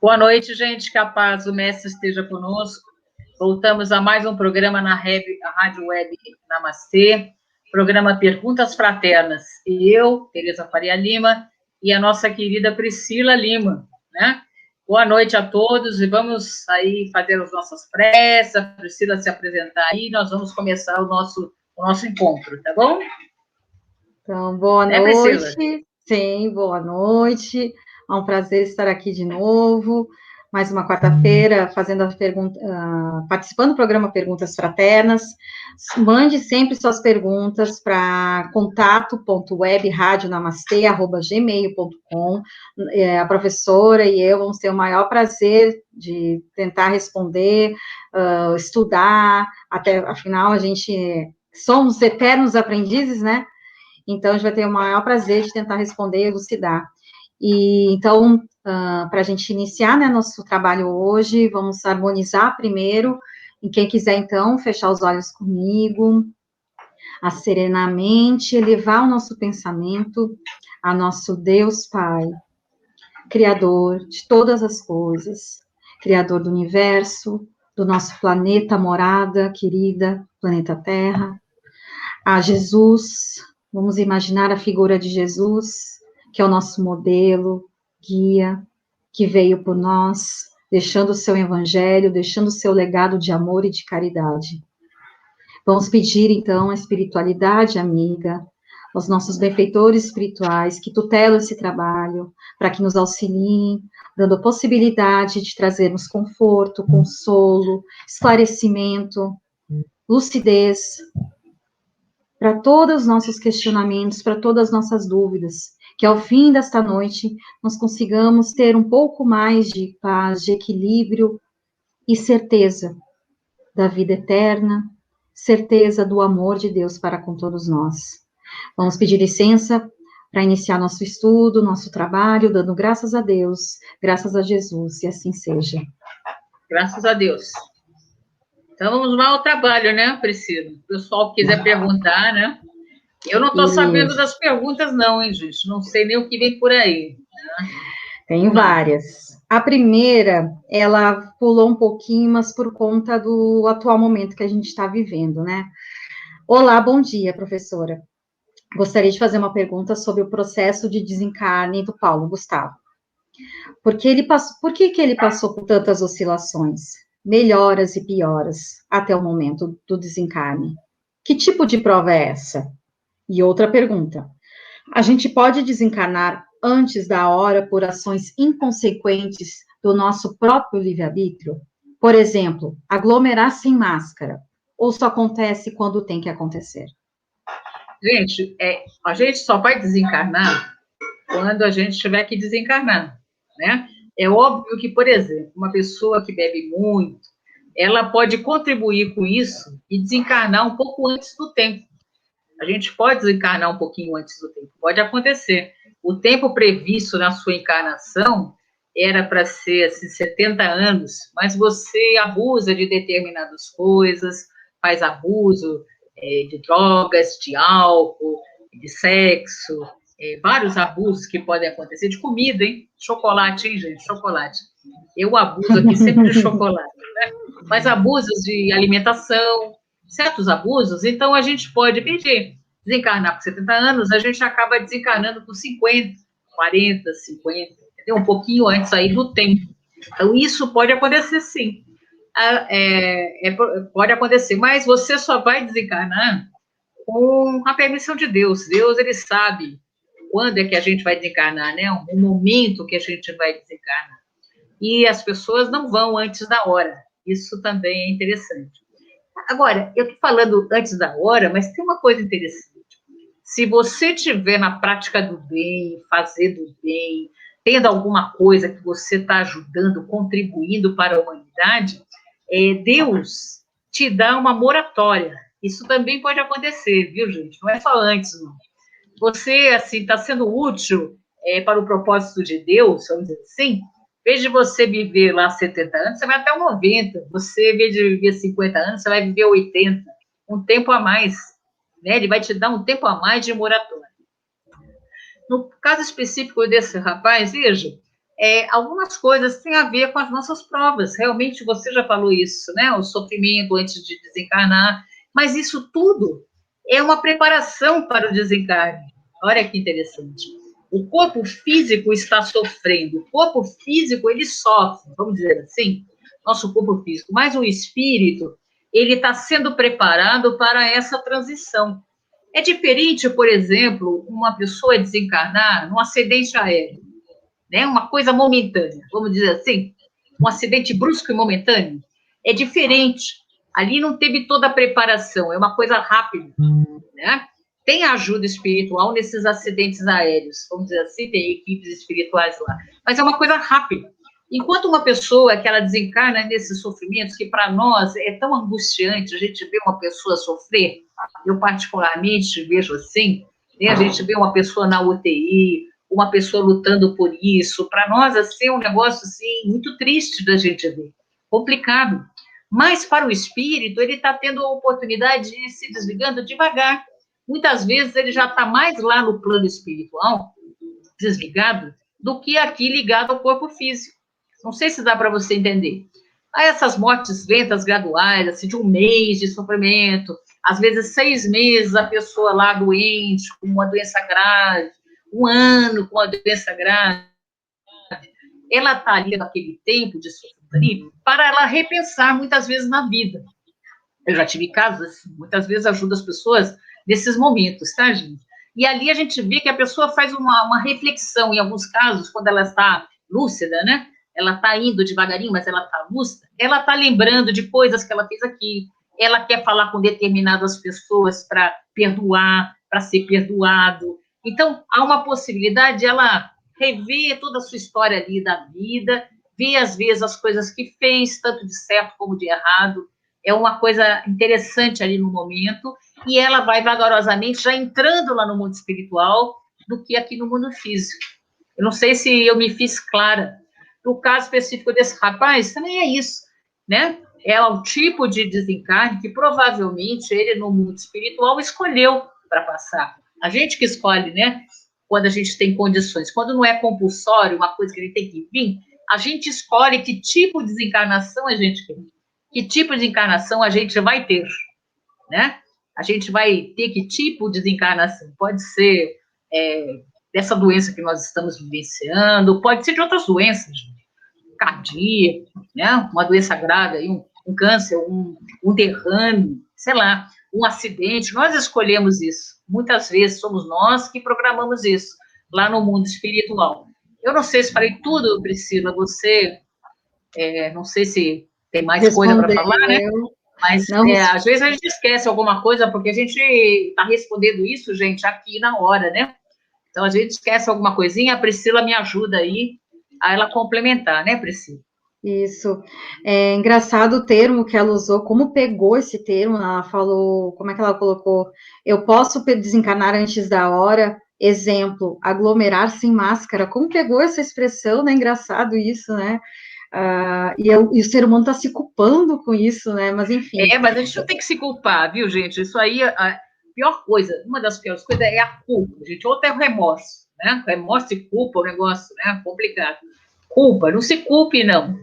Boa noite, gente, que a paz do Mestre esteja conosco. Voltamos a mais um programa na Rádio Web Namastê, programa Perguntas Fraternas. E eu, Tereza Faria Lima, e a nossa querida Priscila Lima, né? Boa noite a todos e vamos aí fazer as nossas preces, a Priscila se apresentar aí, nós vamos começar o nosso encontro, tá bom? Então, boa noite. Priscila? Sim, boa noite. É um prazer estar aqui de novo. Mais uma quarta-feira, fazendo as perguntas, participando do programa Perguntas Fraternas. Mande sempre suas perguntas para contato.webradionamastê@gmail.com. A professora e eu vamos ter o maior prazer de tentar responder, estudar, até afinal a gente somos eternos aprendizes, né? Então, a gente vai ter o maior prazer de tentar responder e elucidar. E, então, para a gente iniciar, né, nosso trabalho hoje, vamos harmonizar primeiro, e quem quiser, então, fechar os olhos comigo, serenamente, elevar o nosso pensamento a nosso Deus Pai, Criador de todas as coisas, Criador do universo, do nosso planeta morada querida, planeta Terra, a Jesus. Vamos imaginar a figura de Jesus, que é o nosso modelo, guia, que veio por nós, deixando o seu evangelho, deixando o seu legado de amor e de caridade. Vamos pedir, então, a espiritualidade amiga, aos nossos benfeitores espirituais que tutelam esse trabalho, para que nos auxiliem, dando a possibilidade de trazermos conforto, consolo, esclarecimento, lucidez, para todos os nossos questionamentos, para todas as nossas dúvidas, que ao fim desta noite nós consigamos ter um pouco mais de paz, de equilíbrio e certeza da vida eterna, certeza do amor de Deus para com todos nós. Vamos pedir licença para iniciar nosso estudo, nosso trabalho, dando graças a Deus, graças a Jesus, e assim seja. Graças a Deus. Então, vamos lá ao trabalho, né, Priscila? O pessoal que quiser perguntar, né? Eu não estou sabendo das perguntas, não, hein, gente? Não sei nem o que vem por aí. Né? Tem várias. A primeira, ela pulou um pouquinho, mas por conta do atual momento que a gente está vivendo, né? Olá, bom dia, professora. Gostaria de fazer uma pergunta sobre o processo de desencarne do Paulo Gustavo. Por que ele passou por tantas oscilações, melhoras e pioras, até o momento do desencarne? Que tipo de prova é essa? E outra pergunta. A gente pode desencarnar antes da hora por ações inconsequentes do nosso próprio livre-arbítrio? Por exemplo, aglomerar sem máscara, ou só acontece quando tem que acontecer? Gente, a gente só vai desencarnar quando a gente tiver que desencarnar, né? É óbvio que, por exemplo, uma pessoa que bebe muito, ela pode contribuir com isso e desencarnar um pouco antes do tempo. A gente pode desencarnar um pouquinho antes do tempo, pode acontecer. O tempo previsto na sua encarnação era para ser assim, 70 anos, mas você abusa de determinadas coisas, faz abuso de drogas, de álcool, de sexo, vários abusos que podem acontecer, de comida, hein? Chocolate, hein, gente? Chocolate. Eu abuso aqui sempre de chocolate, né? Mas abusos de alimentação, certos abusos, então a gente pode pedir desencarnar com 70 anos, a gente acaba desencarnando com 50, 40, 50, entendeu? Um pouquinho antes aí do tempo. Então, isso pode acontecer sim. Pode acontecer, mas você só vai desencarnar com a permissão de Deus. Deus, ele sabe quando é que a gente vai desencarnar, né? O momento que a gente vai desencarnar. E as pessoas não vão antes da hora. Isso também é interessante. Agora, eu estou falando antes da hora, mas tem uma coisa interessante. Se você estiver na prática do bem, fazer do bem, tendo alguma coisa que você está ajudando, contribuindo para a humanidade, Deus te dá uma moratória. Isso também pode acontecer, viu, gente? Não é só antes, não. Você, assim, está sendo útil para o propósito de Deus, vamos dizer assim, em vez de você viver lá 70 anos, você vai até 90. Você, em vez de viver 50 anos, você vai viver 80. Um tempo a mais. Né? Ele vai te dar um tempo a mais de moratória. No caso específico desse rapaz, veja, algumas coisas têm a ver com as nossas provas. Realmente, você já falou isso, né? O sofrimento antes de desencarnar. Mas isso tudo é uma preparação para o desencarne. Olha que interessante. O corpo físico está sofrendo. O corpo físico, ele sofre, vamos dizer assim, nosso corpo físico. Mas o espírito, ele está sendo preparado para essa transição. É diferente, por exemplo, uma pessoa desencarnar num acidente aéreo, né? Uma coisa momentânea, vamos dizer assim, um acidente brusco e momentâneo. É diferente. Ali não teve toda a preparação, é uma coisa rápida, né? Tem ajuda espiritual nesses acidentes aéreos, vamos dizer assim, tem equipes espirituais lá, mas é uma coisa rápida. Enquanto uma pessoa que ela desencarna nesses sofrimentos, que para nós é tão angustiante, a gente vê uma pessoa sofrer, eu particularmente vejo assim, né? A gente vê uma pessoa na UTI, uma pessoa lutando por isso, para nós, assim, é um negócio, assim, muito triste da gente ver, complicado. Mas, para o espírito, ele está tendo a oportunidade de ir se desligando devagar. Muitas vezes, ele já está mais lá no plano espiritual, desligado, do que aqui ligado ao corpo físico. Não sei se dá para você entender. Há essas mortes lentas, graduais, assim, de um mês de sofrimento, às vezes 6 meses, a pessoa lá doente, com uma doença grave, 1 ano com a doença grave, ela está ali naquele tempo de sofrimento para ela repensar muitas vezes na vida. Eu já tive casos assim, muitas vezes ajudo as pessoas nesses momentos, tá, gente? E ali a gente vê que a pessoa faz uma reflexão, em alguns casos, quando ela está lúcida, né? Ela está indo devagarinho, mas ela está lúcida, ela está lembrando de coisas que ela fez aqui, ela quer falar com determinadas pessoas para perdoar, para ser perdoado. Então, há uma possibilidade de ela rever toda a sua história ali da vida, ver, às vezes, as coisas que fez, tanto de certo como de errado. É uma coisa interessante ali no momento, e ela vai vagarosamente já entrando lá no mundo espiritual do que aqui no mundo físico. Eu não sei se eu me fiz clara. No caso específico desse rapaz, também é isso, né? É um tipo de desencarne que provavelmente ele no mundo espiritual escolheu para passar. A gente que escolhe, né? Quando a gente tem condições. Quando não é compulsório, uma coisa que ele tem que vir, a gente escolhe que tipo de desencarnação a gente quer. Que tipo de encarnação a gente vai ter, né? A gente vai ter que tipo de desencarnação? Pode ser dessa doença que nós estamos vivenciando, pode ser de outras doenças, cardíaco, né? Uma doença grave, aí, um câncer, um derrame, sei lá, um acidente. Nós escolhemos isso. Muitas vezes somos nós que programamos isso lá no mundo espiritual. Eu não sei se falei tudo, Priscila, você, não sei se tem mais coisa para falar, né? Mas às vezes a gente esquece alguma coisa, porque a gente está respondendo isso, gente, aqui na hora, né? Então a gente esquece alguma coisinha, a Priscila me ajuda aí a ela complementar, né, Priscila? Isso. É engraçado o termo que ela usou, como pegou esse termo, ela falou, como é que ela colocou? Eu posso desencarnar antes da hora, exemplo, aglomerar sem máscara. Como pegou essa expressão, né? Engraçado isso, né? E o ser humano está se culpando com isso, né? Mas enfim. Mas a gente não tem que se culpar, viu, gente? Isso aí, a pior coisa, uma das piores coisas é a culpa, gente. Outra é o remorso, né? Remorso e culpa é um negócio, né? Complicado. Culpa, não se culpe, não,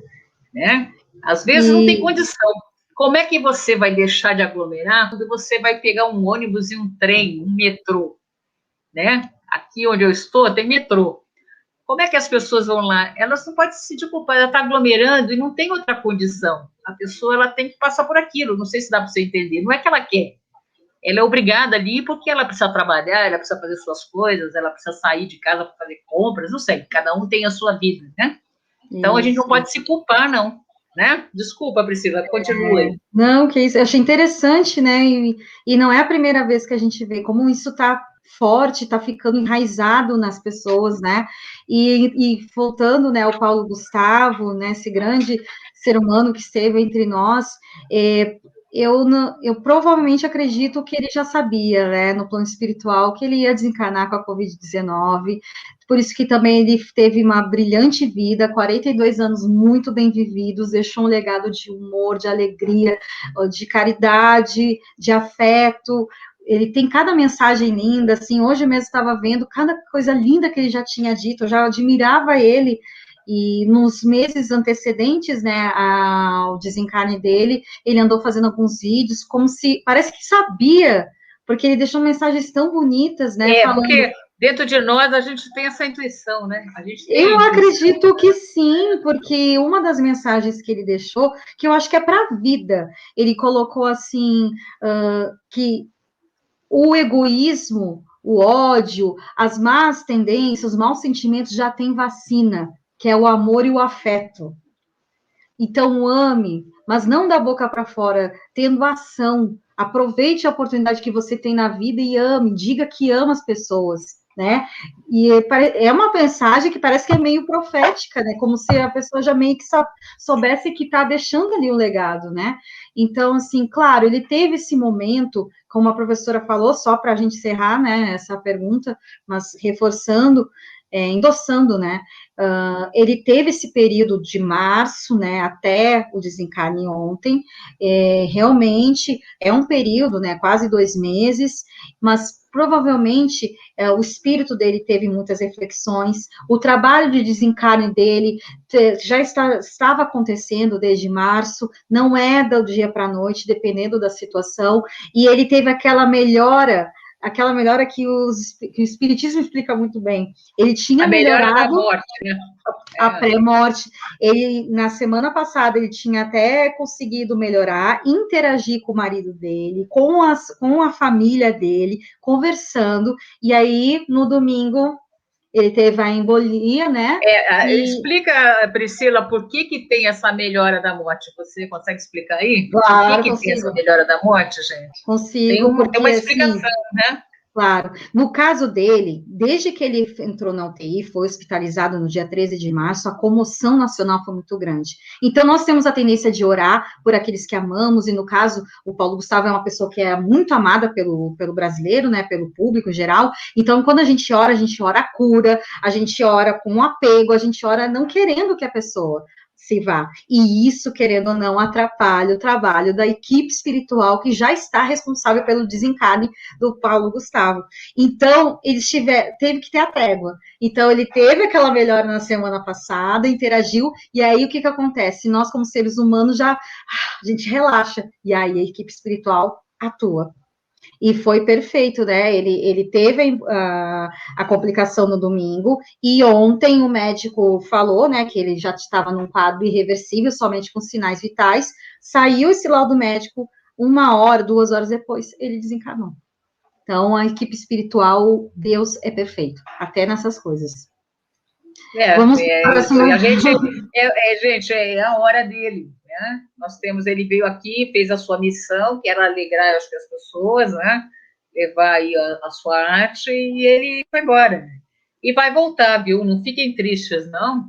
né? Às vezes não tem condição. Como é que você vai deixar de aglomerar quando você vai pegar um ônibus e um trem, um metrô, né? Aqui onde eu estou tem metrô. Como é que as pessoas vão lá? Elas não podem se sentir culpadas, ela está aglomerando e não tem outra condição. A pessoa ela tem que passar por aquilo, não sei se dá para você entender. Não é que ela quer, ela é obrigada ali porque ela precisa trabalhar, ela precisa fazer suas coisas, ela precisa sair de casa para fazer compras, não sei, cada um tem a sua vida, né? Então, a gente não pode se culpar, não, né? Desculpa, Priscila, continua aí. Não, que isso, eu achei interessante, né? E não é a primeira vez que a gente vê como isso está forte, está ficando enraizado nas pessoas, né? E voltando, né, ao Paulo Gustavo, né, esse grande ser humano que esteve entre nós, eu provavelmente acredito que ele já sabia, né, no plano espiritual, que ele ia desencarnar com a Covid-19, por isso que também ele teve uma brilhante vida, 42 anos muito bem vividos, deixou um legado de humor, de alegria, de caridade, de afeto. Ele tem cada mensagem linda, assim, hoje mesmo estava vendo cada coisa linda que ele já tinha dito, eu já admirava ele, E nos meses antecedentes, né, ao desencarne dele, ele andou fazendo alguns vídeos, como se, parece que sabia, porque ele deixou mensagens tão bonitas, né, falando... Porque dentro de nós a gente tem essa intuição, né? A gente tem Eu acredito que sim, porque uma das mensagens que ele deixou, que eu acho que é para a vida, ele colocou assim, que o egoísmo, o ódio, as más tendências, os maus sentimentos já têm vacina, que é o amor e o afeto. Então, ame, mas não da boca para fora, tendo ação. Aproveite a oportunidade que você tem na vida e ame, diga que ama as pessoas, né? E é uma mensagem que parece que é meio profética, né? Como se a pessoa já meio que soubesse que está deixando ali um legado, né? Então, assim, claro, ele teve esse momento, como a professora falou, só para a gente encerrar, né, essa pergunta, mas reforçando, endossando, né? Ele teve esse período de março, né, até o desencarne ontem, realmente é um período, né, quase 2 meses, mas provavelmente o espírito dele teve muitas reflexões, o trabalho de desencarne dele já estava acontecendo desde março, não é do dia para a noite, dependendo da situação, e ele teve aquela melhora que o Espiritismo explica muito bem. Ele tinha melhorado da morte, né? A pré-morte. Ele, na semana passada, ele tinha até conseguido melhorar, interagir com o marido dele, com a família dele, conversando, e aí, no domingo, ele teve a embolia, né? Explica, Priscila, por que tem essa melhora da morte? Você consegue explicar aí? Claro, por que tem essa melhora da morte, gente? Consigo, tem uma explicação, assim, né? Claro. No caso dele, desde que ele entrou na UTI, foi hospitalizado no dia 13 de março, a comoção nacional foi muito grande. Então, nós temos a tendência de orar por aqueles que amamos, e no caso, o Paulo Gustavo é uma pessoa que é muito amada pelo brasileiro, né, pelo público em geral. Então, quando a gente ora a cura, a gente ora com apego, a gente ora não querendo que a pessoa se vá. E isso, querendo ou não, atrapalha o trabalho da equipe espiritual que já está responsável pelo desencarne do Paulo Gustavo. Então, teve que ter a trégua. Então, ele teve aquela melhora na semana passada, interagiu, e aí o que acontece? Nós, como seres humanos, a gente relaxa, e aí a equipe espiritual atua. E foi perfeito, né? Ele teve a complicação no domingo, e ontem o médico falou, né, que ele já estava num quadro irreversível, somente com sinais vitais. Saiu esse laudo médico, 1 hora, 2 horas depois, ele desencarnou. Então, a equipe espiritual, Deus é perfeito, até nessas coisas. Vamos para a gente, é a hora dele, né? Ele veio aqui, fez a sua missão, que era alegrar as pessoas, né? Levar aí a sua arte, e ele foi embora. E vai voltar, viu? Não fiquem tristes, não,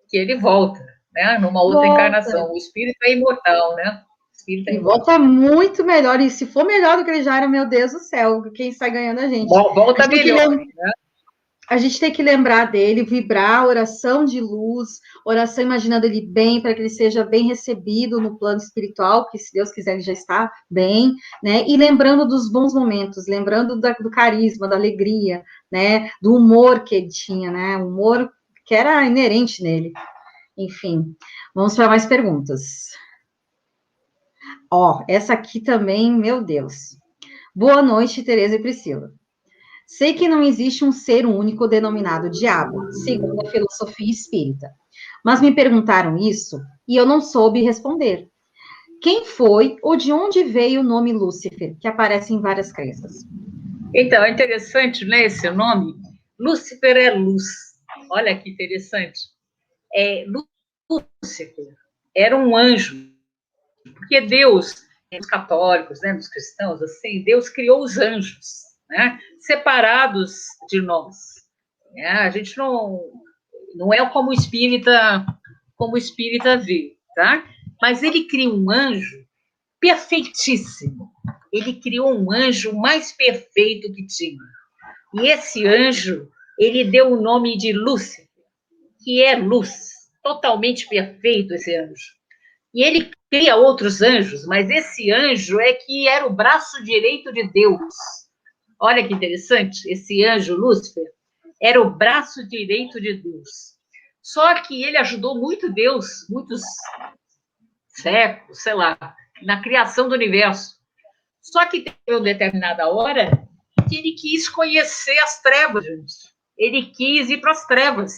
que ele volta, né? Numa outra encarnação. O espírito é imortal, né? E volta muito melhor, e se for melhor do que ele já era, meu Deus do céu, quem está ganhando a gente? Volta melhor, né? A gente tem que lembrar dele, vibrar, oração de luz, oração imaginando ele bem, para que ele seja bem recebido no plano espiritual, que se Deus quiser ele já está bem, né? E lembrando dos bons momentos, lembrando do carisma, da alegria, né? Do humor que ele tinha, né? O humor que era inerente nele. Enfim, vamos para mais perguntas. Essa aqui também, meu Deus. Boa noite, Tereza e Priscila. Sei que não existe um ser único denominado diabo, segundo a filosofia espírita. Mas me perguntaram isso e eu não soube responder. Quem foi ou de onde veio o nome Lúcifer, que aparece em várias crenças? Então, é interessante, né, esse nome. Lúcifer é luz. Olha que interessante. Lúcifer era um anjo, porque Deus, os católicos, né, dos cristãos, assim, Deus criou os anjos, né, separados de nós. Né? A gente não é como o espírita vê, tá? Mas ele cria um anjo perfeitíssimo. Ele criou um anjo mais perfeito que tinha. E esse anjo, ele deu o nome de Lúcifer, que é luz, totalmente perfeito esse anjo. E ele cria outros anjos, mas esse anjo é que era o braço direito de Deus. Olha que interessante, esse anjo Lúcifer era o braço direito de Deus. Só que ele ajudou muito Deus, muitos séculos, sei lá, na criação do universo. Só que teve uma determinada hora que ele quis conhecer as trevas, gente. Ele quis ir para as trevas.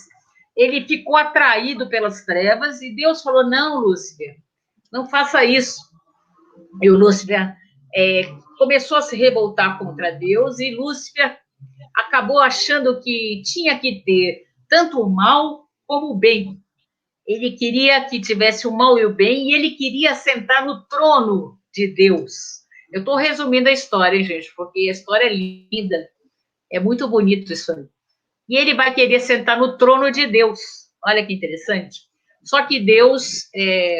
Ele ficou atraído pelas trevas e Deus falou: não, Lúcifer, não faça isso. E o Lúcifer começou a se revoltar contra Deus e Lúcifer acabou achando que tinha que ter tanto o mal como o bem. Ele queria que tivesse o mal e o bem e ele queria sentar no trono de Deus. Eu estou resumindo a história, hein, gente, porque a história é linda, é muito bonito isso aí. E ele vai querer sentar no trono de Deus. Olha que interessante. Só que Deus,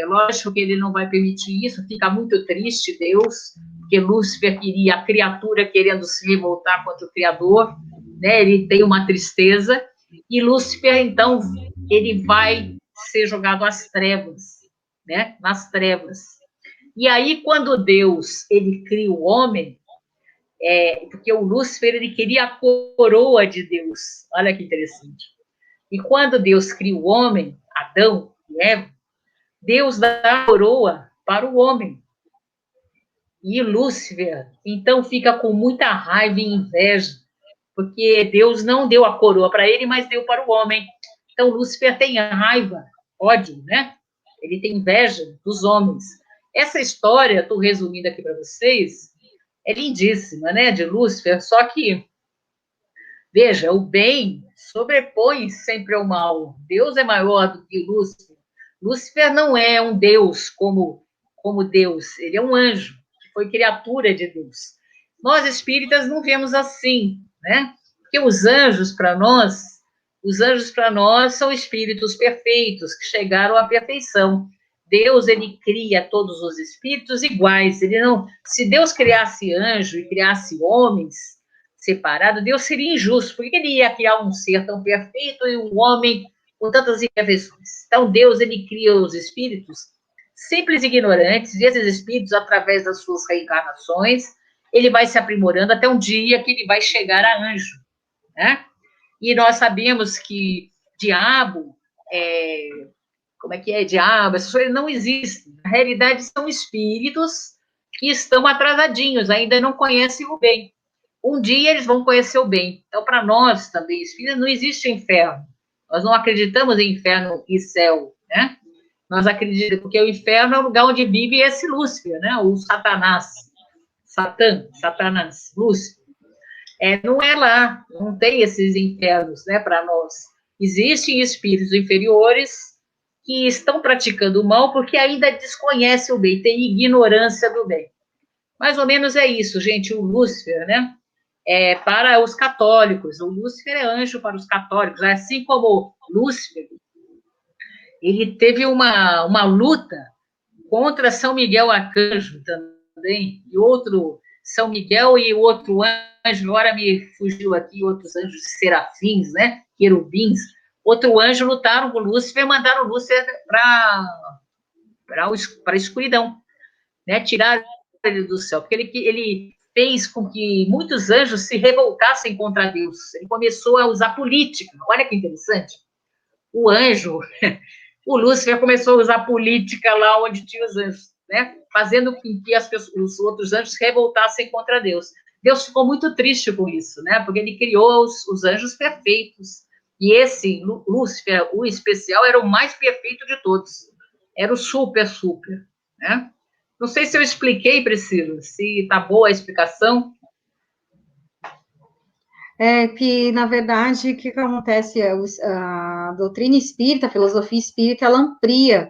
lógico que ele não vai permitir isso, fica muito triste Deus, porque Lúcifer queria a criatura querendo se revoltar contra o Criador, né? Ele tem uma tristeza, e Lúcifer, então, ele vai ser jogado às trevas, né? Nas trevas. E aí, quando Deus, ele cria o homem, porque o Lúcifer, ele queria a coroa de Deus. Olha que interessante. E quando Deus cria o homem, Adão e Eva, Deus dá a coroa para o homem. E Lúcifer, então, fica com muita raiva e inveja, porque Deus não deu a coroa para ele, mas deu para o homem. Então, Lúcifer tem raiva, ódio, né? Ele tem inveja dos homens. Essa história, estou resumindo aqui para vocês, é lindíssima, né, de Lúcifer, só que, veja, o bem sobrepõe sempre ao mal. Deus é maior do que Lúcifer. Lúcifer não é um Deus como Deus, ele é um anjo, que foi criatura de Deus. Nós espíritas não vemos assim, né? Porque os anjos para nós são espíritos perfeitos, que chegaram à perfeição. Deus, ele cria todos os espíritos iguais. Ele não, se Deus criasse anjo e criasse homens separados, Deus seria injusto, porque ele ia criar um ser tão perfeito e um homem com tantas imperfeições. Então, Deus, ele cria os espíritos simples e ignorantes, e esses espíritos, através das suas reencarnações, ele vai se aprimorando até um dia que ele vai chegar a anjo, né? E nós sabemos que diabo, como é que é? Diabo, essas coisas não existem. Na realidade, são espíritos que estão atrasadinhos, ainda não conhecem o bem. Um dia eles vão conhecer o bem. Então, para nós também, espíritos, não existe inferno. Nós não acreditamos em inferno e céu, né? Nós acreditamos, porque o inferno é o lugar onde vive esse Lúcifer, né? O Satanás. Satanás, Lúcifer. Não é lá, não tem esses infernos, né, para nós. Existem espíritos inferiores que estão praticando o mal porque ainda desconhecem o bem, têm ignorância do bem. Mais ou menos é isso, gente, o Lúcifer, né? Para os católicos, o Lúcifer é anjo para os católicos, assim como Lúcifer, ele teve uma luta contra São Miguel Arcanjo também, e outro São Miguel e o outro anjo, agora me fugiu aqui, outros anjos serafins, né, querubins, outro anjo lutaram com Lúcifer, mandaram Lúcifer para a escuridão, né, tiraram ele do céu, porque ele fez com que muitos anjos se revoltassem contra Deus, ele começou a usar política, olha que interessante, o anjo, o Lúcifer começou a usar política lá onde tinha os anjos, né? Fazendo com que os outros anjos se revoltassem contra Deus. Deus ficou muito triste com isso, né? Porque ele criou os anjos perfeitos. E esse Lúcifer, o especial, era o mais perfeito de todos. Era o super, né? Não sei se eu expliquei, Priscila, se está boa a explicação. Que, na verdade, o que acontece? A doutrina espírita, a filosofia espírita, ela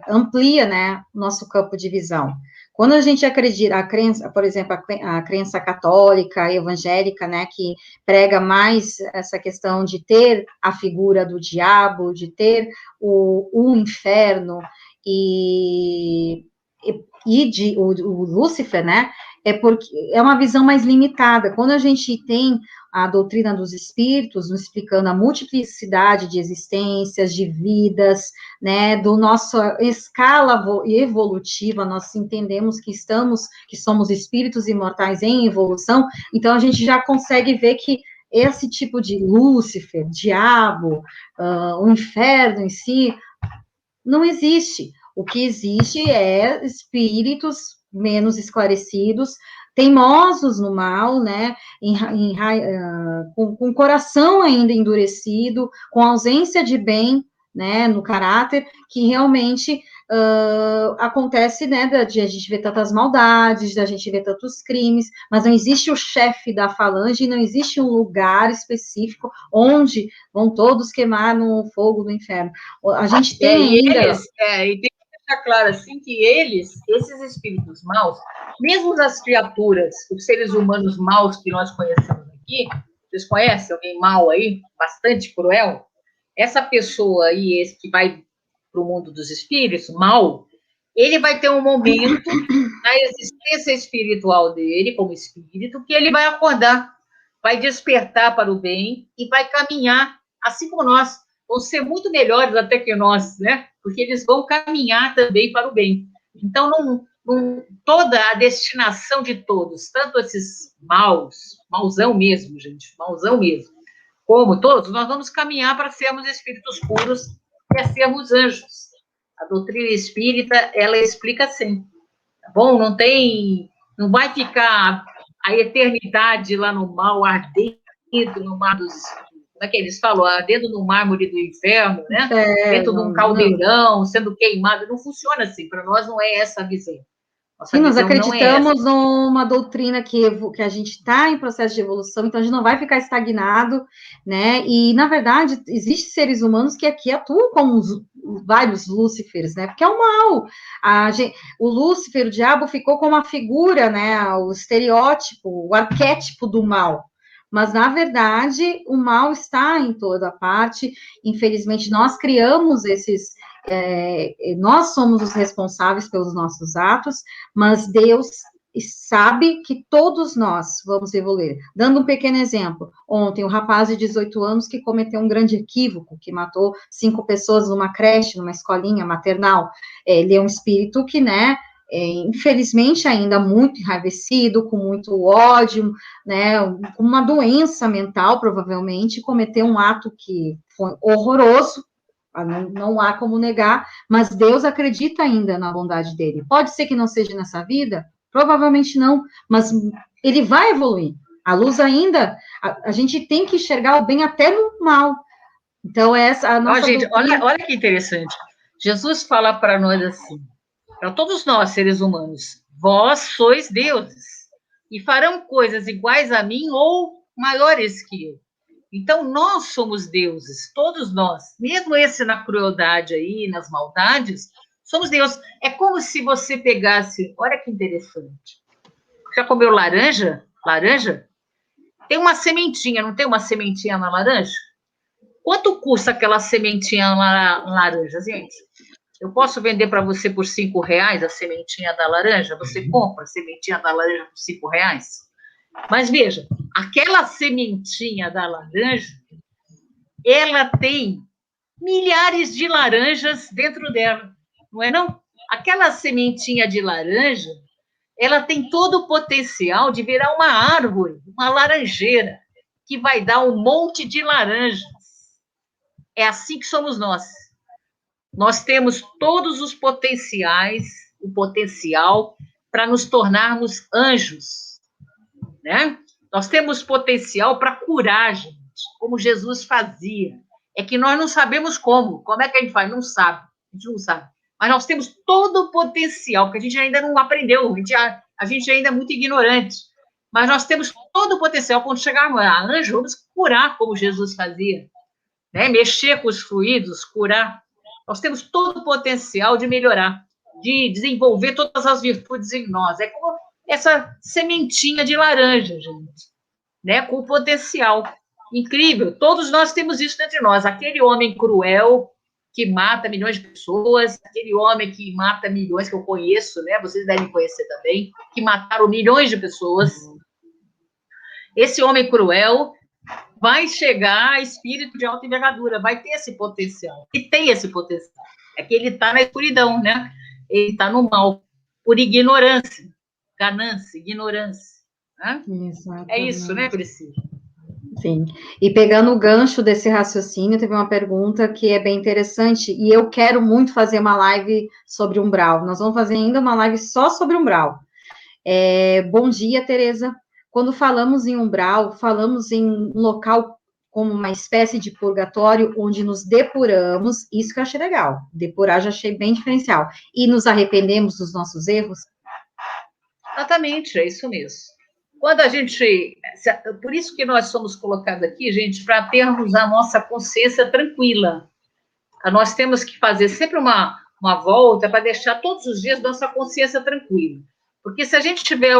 amplia, né, o nosso campo de visão. Quando a gente acredita, a crença, por exemplo, a crença católica, evangélica, né, que prega mais essa questão de ter a figura do diabo, de ter o inferno o Lúcifer, né, porque é uma visão mais limitada. Quando a gente tem a doutrina dos espíritos, nos explicando a multiplicidade de existências, de vidas, né, do nossa escala evolutiva, nós entendemos que somos espíritos imortais em evolução, então a gente já consegue ver que esse tipo de Lúcifer, diabo, o inferno em si, não existe. O que existe é espíritos menos esclarecidos, teimosos no mal, né, com o coração ainda endurecido, com ausência de bem, né, no caráter, que realmente acontece, né, de a gente ver tantas maldades, da gente ver tantos crimes, mas não existe o chefe da falange, não existe um lugar específico onde vão todos queimar no fogo do inferno. A gente tem ainda... E tem que deixar claro, assim, que esses espíritos maus, mesmo as criaturas, os seres humanos maus que nós conhecemos aqui, vocês conhecem alguém mau aí, bastante cruel? Essa pessoa aí, esse que vai para o mundo dos espíritos, mal, ele vai ter um momento na existência espiritual dele, como espírito, que ele vai acordar, vai despertar para o bem e vai caminhar, assim como nós, vão ser muito melhores até que nós, né? Porque eles vão caminhar também para o bem. Então, toda a destinação de todos, tanto esses mauzão mesmo, gente, mauzão mesmo, como todos, nós vamos caminhar para sermos espíritos puros e sermos anjos. A doutrina espírita, ela explica assim, tá bom? Não vai ficar a eternidade lá no mal, ardendo no mar dos... Como é que eles falam? Ardendo no mármore do inferno, né? Dentro de um caldeirão, sendo queimado. Não funciona assim, para nós não é essa a visão. Sim, nós acreditamos numa doutrina que a gente está em processo de evolução, então a gente não vai ficar estagnado, né? E, na verdade, existem seres humanos que aqui atuam como vários Lúcifers, né? Porque é o mal. O Lúcifer, o diabo, ficou como a figura, né? O estereótipo, o arquétipo do mal. Mas, na verdade, o mal está em toda parte. Infelizmente, nós criamos nós somos os responsáveis pelos nossos atos, mas Deus sabe que todos nós vamos evoluir. Dando um pequeno exemplo, ontem um rapaz de 18 anos que cometeu um grande equívoco, que matou 5 pessoas numa creche, numa escolinha maternal. Ele é um espírito que, né, infelizmente ainda muito enraivecido, com muito ódio, né, com uma doença mental, provavelmente, cometeu um ato que foi horroroso. Não há como negar, mas Deus acredita ainda na bondade dele. Pode ser que não seja nessa vida? Provavelmente não, mas ele vai evoluir. A luz ainda, a gente tem que enxergar o bem até no mal. Então, essa a nossa gente, olha que interessante. Jesus fala para nós assim, para todos nós, seres humanos, vós sois deuses, e farão coisas iguais a mim ou maiores que eu. Então, nós somos deuses, todos nós, mesmo esse na crueldade aí, nas maldades, somos deuses. É como se você pegasse, olha que interessante, já comeu laranja? Laranja? Tem uma sementinha, não tem uma sementinha na laranja? Quanto custa aquela sementinha laranja, gente? Eu posso vender para você por R$ 5 a sementinha da laranja? Você compra a sementinha da laranja por R$ 5? Mas veja, aquela sementinha da laranja, ela tem milhares de laranjas dentro dela, não é não? Aquela sementinha de laranja, ela tem todo o potencial de virar uma árvore, uma laranjeira, que vai dar um monte de laranjas. É assim que somos nós. Nós temos todos os potenciais, o potencial para nos tornarmos anjos, né? Nós temos potencial para curar, gente, como Jesus fazia. É que nós não sabemos como. Como é que a gente faz? Não sabe. A gente não sabe. Mas nós temos todo o potencial, que a gente ainda não aprendeu. A gente ainda é muito ignorante. Mas nós temos todo o potencial. Quando chegarmos a anjo, vamos curar como Jesus fazia, né? Mexer com os fluidos, curar. Nós temos todo o potencial de melhorar, de desenvolver todas as virtudes em nós. É como essa sementinha de laranja, gente, né? Com potencial incrível. Todos nós temos isso dentro de nós. Aquele homem cruel que mata milhões de pessoas, aquele homem que mata milhões, que eu conheço, né? Vocês devem conhecer também, que mataram milhões de pessoas. Esse homem cruel vai chegar a espírito de alta envergadura, vai ter esse potencial. E tem esse potencial. É que ele está na escuridão, né? Ele está no mal, por ignorância, ganância, ignorância. Né? É isso, né, Priscila? Sim. E pegando o gancho desse raciocínio, teve uma pergunta que é bem interessante, e eu quero muito fazer uma live sobre umbral. Nós vamos fazer ainda uma live só sobre umbral. Bom dia, Tereza. Quando falamos em umbral, falamos em um local como uma espécie de purgatório, onde nos depuramos, isso que eu achei legal. Depurar já achei bem diferencial. E nos arrependemos dos nossos erros? Exatamente, é isso mesmo. Quando a gente. Por isso que nós somos colocados aqui, gente, para termos a nossa consciência tranquila. Nós temos que fazer sempre uma volta para deixar todos os dias nossa consciência tranquila. Porque se a gente tiver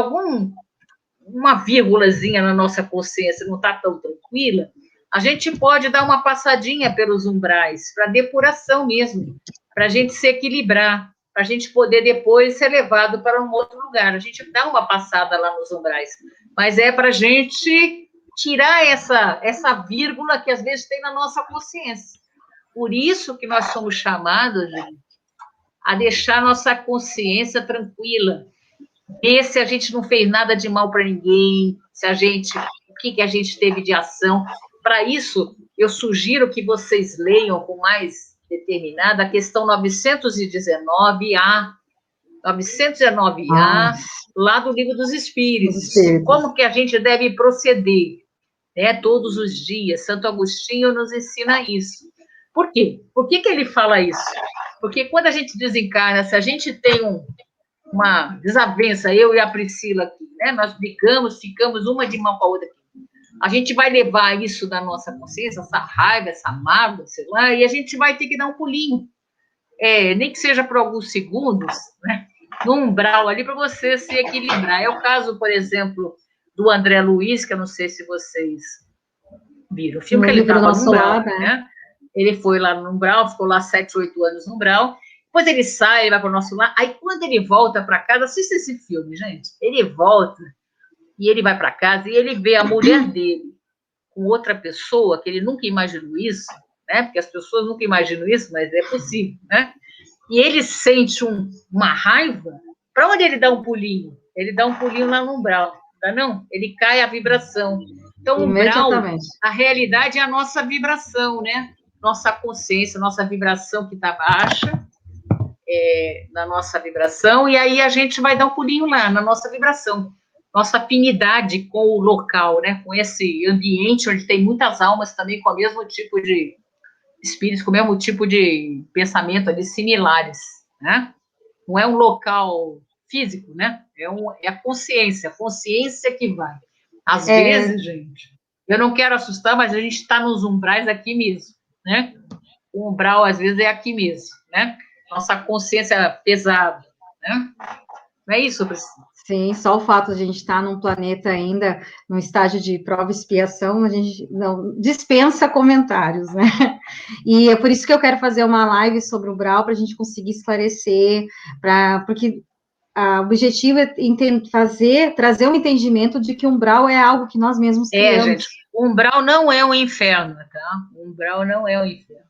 uma vírgulazinha na nossa consciência não está tão tranquila, a gente pode dar uma passadinha pelos umbrais, para depuração mesmo, para a gente se equilibrar, para a gente poder depois ser levado para um outro lugar. A gente dá uma passada lá nos umbrais, mas é para a gente tirar essa vírgula que às vezes tem na nossa consciência. Por isso que nós somos chamados, gente, a deixar nossa consciência tranquila, ver se a gente não fez nada de mal para ninguém, o que a gente teve de ação. Para isso, eu sugiro que vocês leiam com mais determinada a questão 919A, 919A, lá do Livro dos Espíritos. Como que a gente deve proceder, né, todos os dias. Santo Agostinho nos ensina isso. Por quê? Por que ele fala isso? Porque quando a gente desencarna, se a gente tem uma desavença, eu e a Priscila aqui, né? Nós brigamos, ficamos uma de mão para a outra. A gente vai levar isso da nossa consciência, essa raiva, essa mágoa, sei lá, e a gente vai ter que dar um pulinho. Nem que seja por alguns segundos, né? No umbral ali, para você se equilibrar. É o caso, por exemplo, do André Luiz, que eu não sei se vocês viram. O filme que ele estava no umbral, né? Ele foi lá no umbral, ficou lá 7, 8 anos no umbral. Depois ele sai, vai para o nosso lar. Aí, quando ele volta para casa, assista esse filme, gente. Ele volta e ele vai para casa e ele vê a mulher dele com outra pessoa, que ele nunca imaginou isso, né? Porque as pessoas nunca imaginam isso, mas é possível, né? E ele sente uma raiva. Para onde ele dá um pulinho? Ele dá um pulinho lá no umbral, tá não? Ele cai a vibração. Então, o umbral, a realidade é a nossa vibração, né? Nossa consciência, nossa vibração que está baixa, na nossa vibração, e aí a gente vai dar um pulinho lá, na nossa vibração, nossa afinidade com o local, né, com esse ambiente onde tem muitas almas também com o mesmo tipo de espíritos, com o mesmo tipo de pensamento ali, similares, né, não é um local físico, né, é a consciência que vai. Às vezes, gente, eu não quero assustar, mas a gente está nos umbrais aqui mesmo, né, o umbral às vezes é aqui mesmo, né, nossa consciência pesada, né? Não é isso, Priscila? Sim, só o fato de a gente estar num planeta ainda, num estágio de prova e expiação, a gente não dispensa comentários, né? E é por isso que eu quero fazer uma live sobre o umbral, para a gente conseguir esclarecer, porque o objetivo é trazer um entendimento de que o umbral é algo que nós mesmos criamos. Gente, o umbral não é um inferno, tá? O umbral não é um inferno.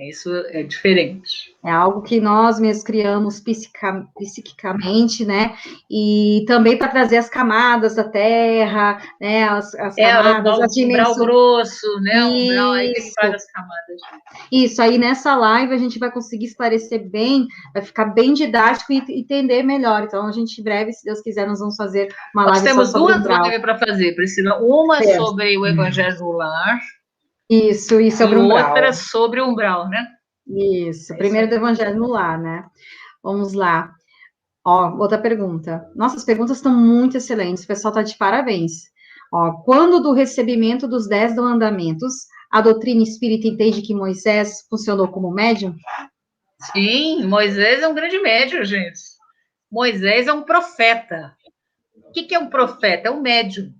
Isso é diferente. É algo que nós mesmos criamos psiquicamente, né? E também para trazer as camadas da Terra, né? As camadas, as dimensões. O umbral grosso, né? O umbral, aí que ele faz as camadas. Isso, aí nessa live a gente vai conseguir esclarecer bem, vai ficar bem didático e entender melhor. Então, a gente, em breve, se Deus quiser, nós vamos fazer uma live sobre o umbral. Nós temos duas lives para fazer, Priscila. Uma sobre o Evangelho do Lar. Isso, e sobre o umbral. Outra sobre o umbral, né? Isso, primeiro do Evangelho no Lar, né? Vamos lá. Ó, outra pergunta. Nossas perguntas estão muito excelentes, o pessoal está de parabéns. Ó, quando do recebimento dos 10 mandamentos, a doutrina espírita entende que Moisés funcionou como médium? Sim, Moisés é um grande médium, gente. Moisés é um profeta. O que é um profeta? É um médium,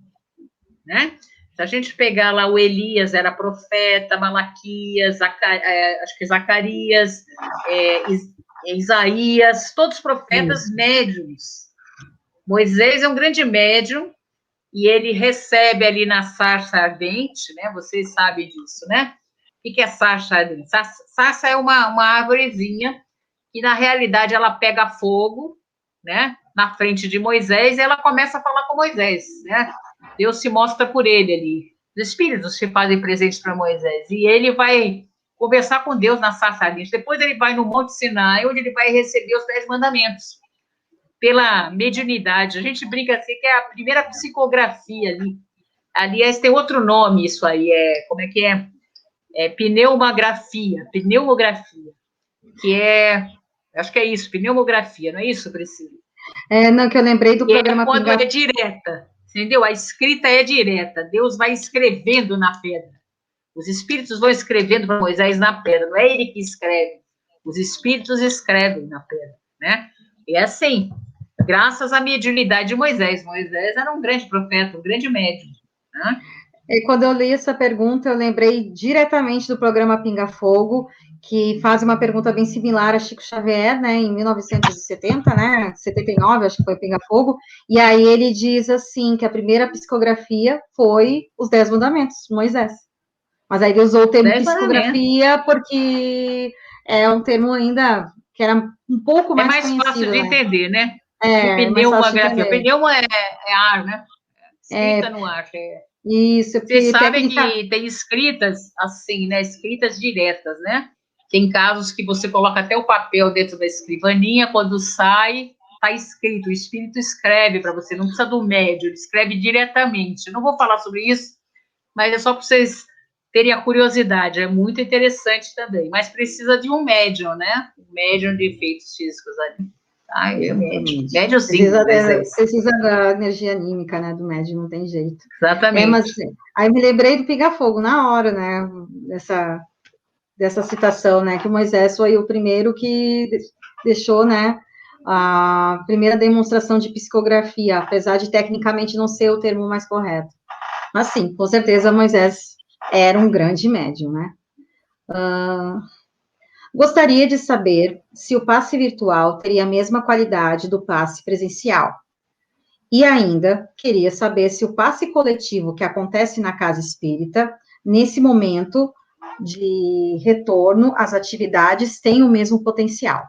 né? Se a gente pegar lá o Elias, era profeta, Malaquias, acho que Zacarias, Isaías, todos profetas médiums. Moisés é um grande médium e ele recebe ali na sarça ardente, né? Vocês sabem disso, né? O que é sarça ardente? Sarça é uma árvorezinha que, na realidade, ela pega fogo, né? Na frente de Moisés e ela começa a falar com Moisés, né? Deus se mostra por ele ali. os espíritos se fazem presentes para Moisés, e ele vai conversar com Deus na sarça ardente. Depois ele vai no Monte Sinai, onde ele vai receber os 10 mandamentos, pela mediunidade. A gente brinca assim que é a primeira psicografia ali. Aliás, tem outro nome isso aí, como é que é? É pneumografia, que acho que é isso, pneumografia, não é isso, Priscila? Não, que eu lembrei do programa quando é direta, entendeu? A escrita é direta, Deus vai escrevendo na pedra. Os espíritos vão escrevendo para Moisés na pedra, não é ele que escreve, os espíritos escrevem na pedra, né? E é assim, graças à mediunidade de Moisés. Moisés era um grande profeta, um grande médium, né? E quando eu li essa pergunta, eu lembrei diretamente do programa Pinga Fogo, que faz uma pergunta bem similar a Chico Xavier, né, em 1970, né, 79, acho que foi Pinga Fogo, e aí ele diz assim, que a primeira psicografia foi os 10 Mandamentos, Moisés. Mas aí ele usou o termo psicografia porque é um termo ainda que era um pouco mais conhecido. É mais fácil de entender, né? Pneumografia. Pneuma é ar, né? Escrita no ar. Isso. Você sabe que tem escritas assim, né? Escritas diretas, né? Tem casos que você coloca até o papel dentro da escrivaninha, quando sai, está escrito, o espírito escreve para você, não precisa do médium, ele escreve diretamente. Eu não vou falar sobre isso, mas é só para vocês terem a curiosidade, é muito interessante também, mas precisa de um médium, né? Um médium de efeitos físicos ali. Médiumzinho. Precisa da energia anímica, né, do médium, não tem jeito. Exatamente. Mas aí me lembrei do Pinga Fogo na hora, né, dessa citação, né, que o Moisés foi o primeiro que deixou, né, a primeira demonstração de psicografia, apesar de tecnicamente não ser o termo mais correto. Mas sim, com certeza Moisés era um grande médium, né. Gostaria de saber se o passe virtual teria a mesma qualidade do passe presencial. E ainda, queria saber se o passe coletivo que acontece na casa espírita, nesse momento de retorno às atividades, tem o mesmo potencial.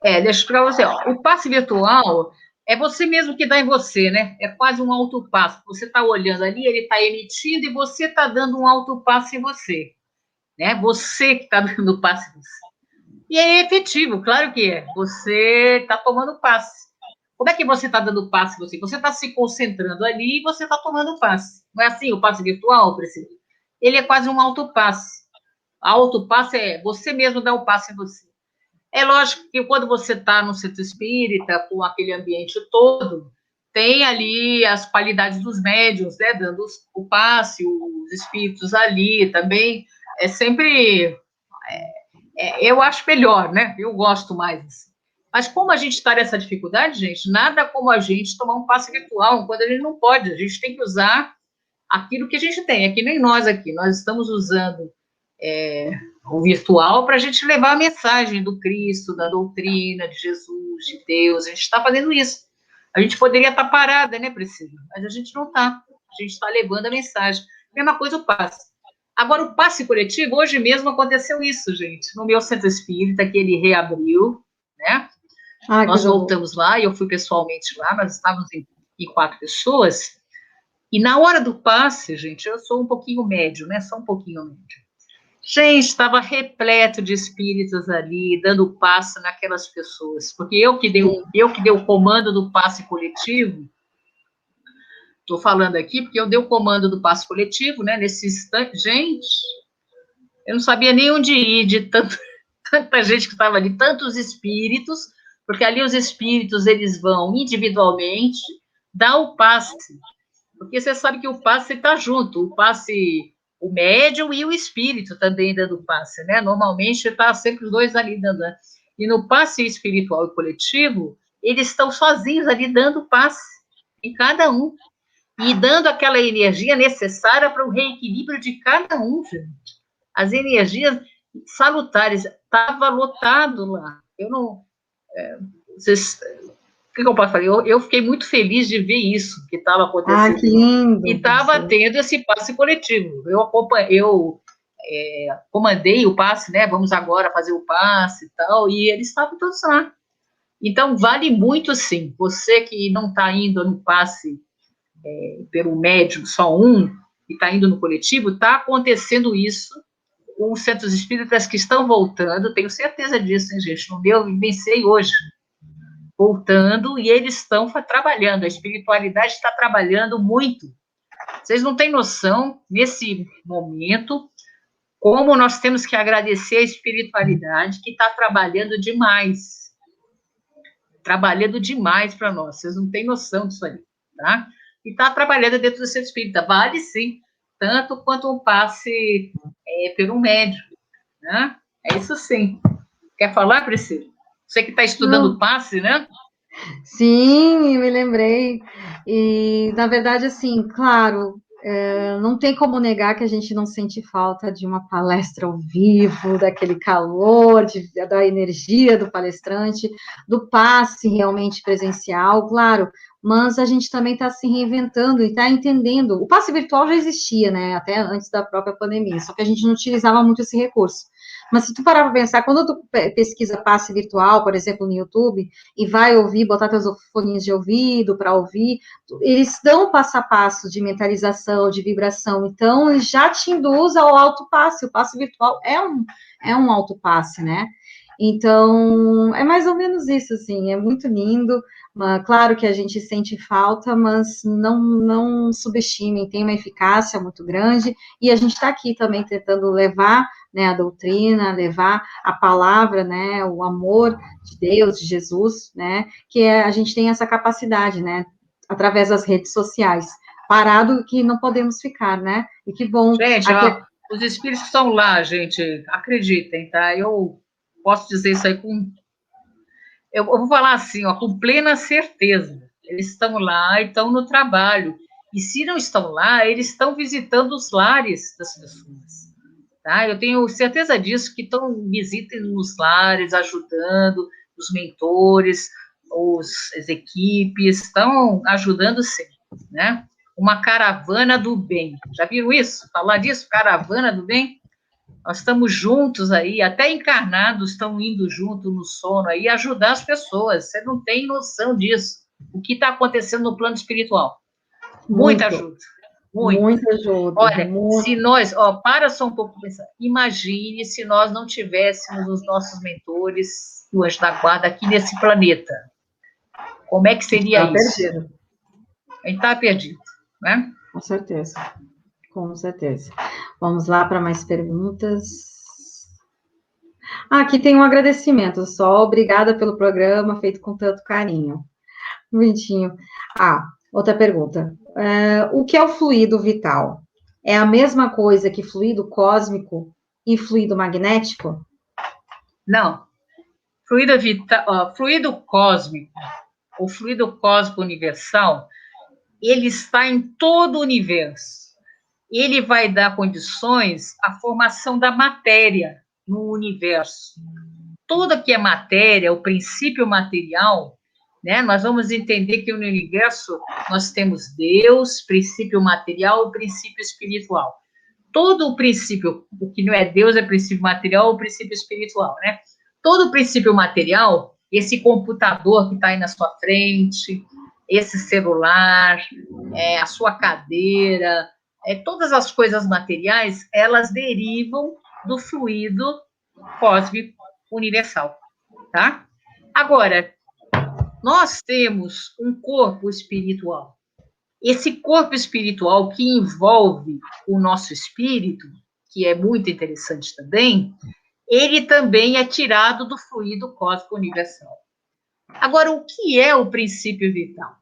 Deixa eu explicar para você. O passe virtual é você mesmo que dá em você, né? É quase um autopasse. Você está olhando ali, ele está emitindo e você está dando um autopasse em você. Né? Você que está dando passe em você. E é efetivo, claro que é. Você está tomando passe. Como é que você está dando passe em você? Você está se concentrando ali e você está tomando passe. Não é assim o passe virtual, Priscila? Ele é quase um autopasse. Autopasse é você mesmo dar o passe em você. É lógico que quando você está no centro espírita, com aquele ambiente todo, tem ali as qualidades dos médiuns, né, dando o passe, os espíritos ali também. É sempre... eu acho melhor, né? Eu gosto mais. Assim. Mas como a gente está nessa dificuldade, gente, nada como a gente tomar um passe virtual, quando a gente não pode. A gente tem que usar aquilo que a gente tem. É que nem nós aqui. Nós estamos usando o virtual para a gente levar a mensagem do Cristo, da doutrina, de Jesus, de Deus. A gente está fazendo isso. A gente poderia estar parada, né, Priscila? Mas a gente não está. A gente está levando a mensagem. Mesma coisa o passe. Agora, o passe coletivo, hoje mesmo aconteceu isso, gente. No meu centro espírita, que ele reabriu, né? Nós voltamos lá, e eu fui pessoalmente lá, nós estávamos em 4 pessoas, e na hora do passe, gente, eu sou um pouquinho médio, né? Só um pouquinho médio. Gente, estava repleto de espíritos ali, dando passe naquelas pessoas, porque eu que dei o comando do passe coletivo. Estou falando aqui porque eu dei o comando do passe coletivo, né? Nesse instante, gente, eu não sabia nem onde ir de tanta gente que estava ali, tantos espíritos, porque ali os espíritos, eles vão individualmente dar o passe, porque você sabe que o passe está junto, o passe, o médium e o espírito também dando passe, né? Normalmente está sempre os dois ali dando. E no passe espiritual e coletivo, eles estão sozinhos ali dando passe em cada um e dando aquela energia necessária para o reequilíbrio de cada um, gente. As energias salutares, estava lotado lá. Eu não... vocês... O que eu posso falar? Eu fiquei muito feliz de ver isso que estava acontecendo. Que lindo! E estava tendo esse passe coletivo. Eu comandei o passe, né? Vamos agora fazer o passe e tal, e eles estavam todos lá. Então, vale muito, sim. Você que não está indo no passe pelo médium, só um, e está indo no coletivo, está acontecendo isso com os centros espíritas que estão voltando, tenho certeza disso, hein, gente? No meu, vivenciei hoje, voltando, e eles estão trabalhando, a espiritualidade está trabalhando muito. Vocês não têm noção, nesse momento, como nós temos que agradecer a espiritualidade que está trabalhando demais para nós. Vocês não têm noção disso aí, tá? E está trabalhando dentro do centro espírita. Vale sim, tanto quanto um passe por um médium, né? É isso sim. Quer falar, Priscila? Você que está estudando passe, né? Sim, me lembrei. E, na verdade, assim, claro, não tem como negar que a gente não sente falta de uma palestra ao vivo, daquele calor, da energia do palestrante, do passe realmente presencial, claro, mas a gente também está se reinventando e está entendendo. O passe virtual já existia, né, até antes da própria pandemia, só que a gente não utilizava muito esse recurso. Mas se tu parar para pensar, quando tu pesquisa passe virtual, por exemplo, no YouTube, e vai ouvir, botar teus fones de ouvido para ouvir, eles dão passo a passo de mentalização, de vibração, então já te induz ao autopasse, o passe virtual é um autopasse, né? Então, é mais ou menos isso, assim, é muito lindo, mas, claro que a gente sente falta, mas não subestimem, tem uma eficácia muito grande, e a gente está aqui também tentando levar, né, a doutrina, levar a palavra, né, o amor de Deus, de Jesus, né, que a gente tem essa capacidade, né, através das redes sociais, parado que não podemos ficar, né, e que bom... Gente, ó, os espíritos estão lá, gente, acreditem, tá? Eu posso dizer isso aí com... Eu vou falar assim, ó, com plena certeza. Eles estão lá e estão no trabalho. E se não estão lá, eles estão visitando os lares das pessoas. Tá? Eu tenho certeza disso, que estão visitando nos lares, ajudando os mentores, as equipes, estão ajudando sempre, né? Uma caravana do bem. Já viram isso? Falar disso? Caravana do bem? Nós estamos juntos aí, até encarnados estão indo junto no sono aí, ajudar as pessoas. Você não tem noção disso. O que está acontecendo no plano espiritual? Muita ajuda. Muita ajuda. Olha, se nós, para só um pouco pensar, imagine se nós não tivéssemos os nossos mentores, o anjo da guarda, aqui nesse planeta. Como é que seria isso? Perdido. A gente está perdido, né? Com certeza. Com certeza. Vamos lá para mais perguntas. Aqui tem um agradecimento só. Obrigada pelo programa feito com tanto carinho. Bonitinho. Outra pergunta. O que é o fluido vital? É a mesma coisa que fluido cósmico e fluido magnético? Não. Fluido vital, fluido cósmico, o fluido cósmico universal, ele está em todo o universo. Ele vai dar condições à formação da matéria no universo. Tudo que é matéria, o princípio material, né? Nós vamos entender que no universo nós temos Deus, princípio material e princípio espiritual. Todo o princípio, o que não é Deus é princípio material ou princípio espiritual, né? Todo o princípio material, esse computador que está aí na sua frente, esse celular, a sua cadeira, todas as coisas materiais, elas derivam do fluido cósmico universal, tá? Agora, nós temos um corpo espiritual. Esse corpo espiritual que envolve o nosso espírito, que é muito interessante também, ele também é tirado do fluido cósmico universal. Agora, o que é o princípio vital?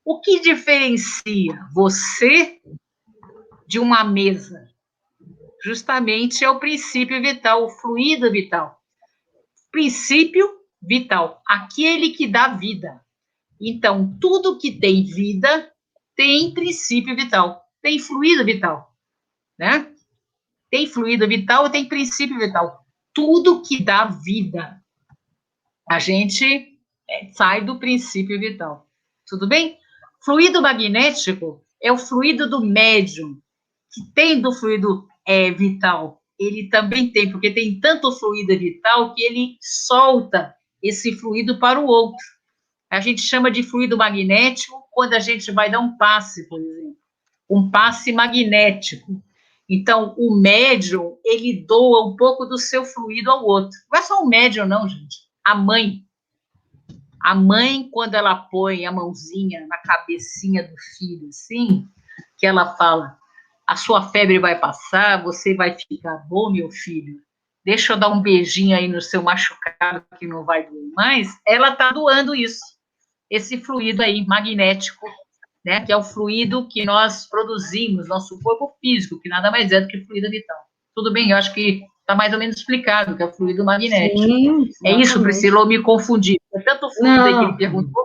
O que diferencia você de uma mesa? Justamente é o princípio vital, o fluido vital. Princípio vital, aquele que dá vida. Então, tudo que tem vida tem princípio vital, tem fluido vital, né? Tem fluido vital e tem princípio vital. Tudo que dá vida, a gente sai do princípio vital. Tudo bem? Fluido magnético é o fluido do médium, que tem do fluido vital. Ele também tem, porque tem tanto fluido vital que ele solta esse fluido para o outro. A gente chama de fluido magnético quando a gente vai dar um passe, por exemplo. um passe magnético. Então, o médium, ele doa um pouco do seu fluido ao outro. Não é só o médium, não, gente. A mãe. A mãe, quando ela põe a mãozinha na cabecinha do filho, assim, que ela fala, a sua febre vai passar, você vai ficar bom, meu filho. Deixa eu dar um beijinho aí no seu machucado, que não vai doer mais. Ela está doando isso, esse fluido aí, magnético, né, que é o fluido que nós produzimos, nosso corpo físico, que nada mais é do que fluido vital. Tudo bem, eu acho que está mais ou menos explicado, que é o fluido magnético. Sim, é isso, Priscila, eu me confundi. É tanto fluido aí que ele perguntou.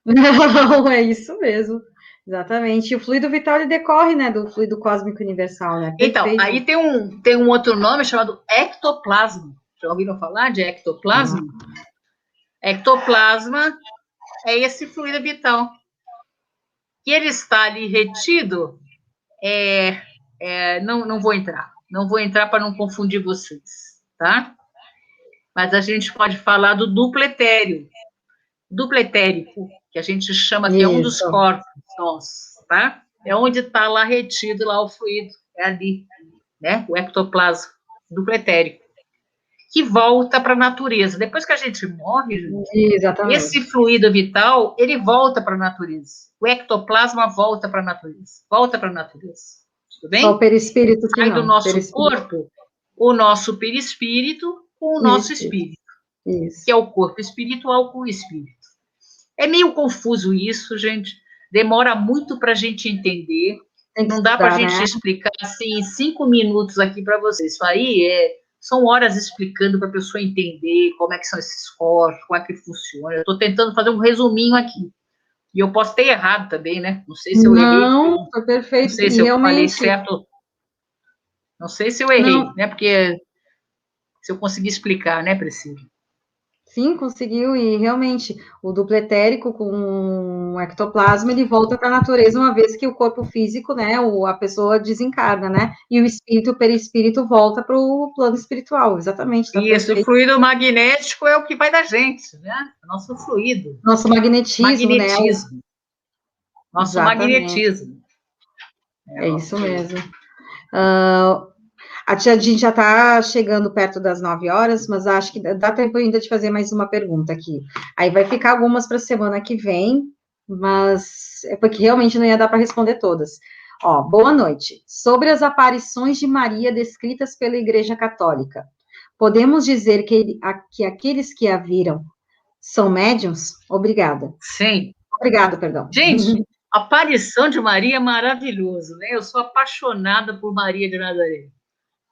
Não, é isso mesmo. Exatamente. E o fluido vital, ele decorre, né, do fluido cósmico universal, né? Então, Perfeito. aí tem um outro nome chamado ectoplasma. Já ouviram falar de ectoplasma? Ectoplasma é esse fluido vital. Que ele está ali retido, não vou entrar. Não vou entrar para não confundir vocês, tá? Mas a gente pode falar do duplo etéreo. Duplo etérico, que a gente chama que é um dos corpos nossos, tá? É onde está lá retido lá o fluido, é ali, né? O ectoplasma, duplo etérico, que volta para a natureza. Depois que a gente morre, gente, Exatamente. esse fluido vital, ele volta para a natureza. O ectoplasma volta para a natureza. Volta para a natureza. Tudo bem? Só o perispírito que sai do não. nosso corpo o nosso perispírito com o nosso espírito, que é o corpo espiritual com o espírito. É meio confuso isso, gente. Demora muito para a gente entender. Não dá para a gente explicar assim em 5 minutos aqui para vocês. Isso aí são horas explicando para a pessoa entender como é que são esses corpos, como é que funciona. Eu estou tentando fazer um resuminho aqui. E eu posso ter errado também, né? Não sei se eu errei. Não, foi perfeito. Não sei se eu falei certo. Não sei se eu errei, né? Porque se eu conseguir explicar, né, Priscila? Sim, conseguiu, e realmente o duplo etérico com o ectoplasma, ele volta para a natureza uma vez que o corpo físico, né, a pessoa desencarna, né, e o espírito, o perispírito volta para o plano espiritual, exatamente. Tá isso, o fluido magnético é o que vai da gente, né, nosso fluido. Nosso magnetismo, né. Nosso magnetismo. É isso mesmo. A gente já está chegando perto das 9 horas, mas acho que dá tempo ainda de fazer mais uma pergunta aqui. Aí vai ficar algumas para a semana que vem, mas é porque realmente não ia dar para responder todas. Ó, boa noite. Sobre as aparições de Maria descritas pela Igreja Católica, podemos dizer que aqueles que a viram são médiuns? Obrigada. Sim. Obrigada, perdão. Gente, a aparição de Maria é maravilhoso, né? Eu sou apaixonada por Maria de Nazaré.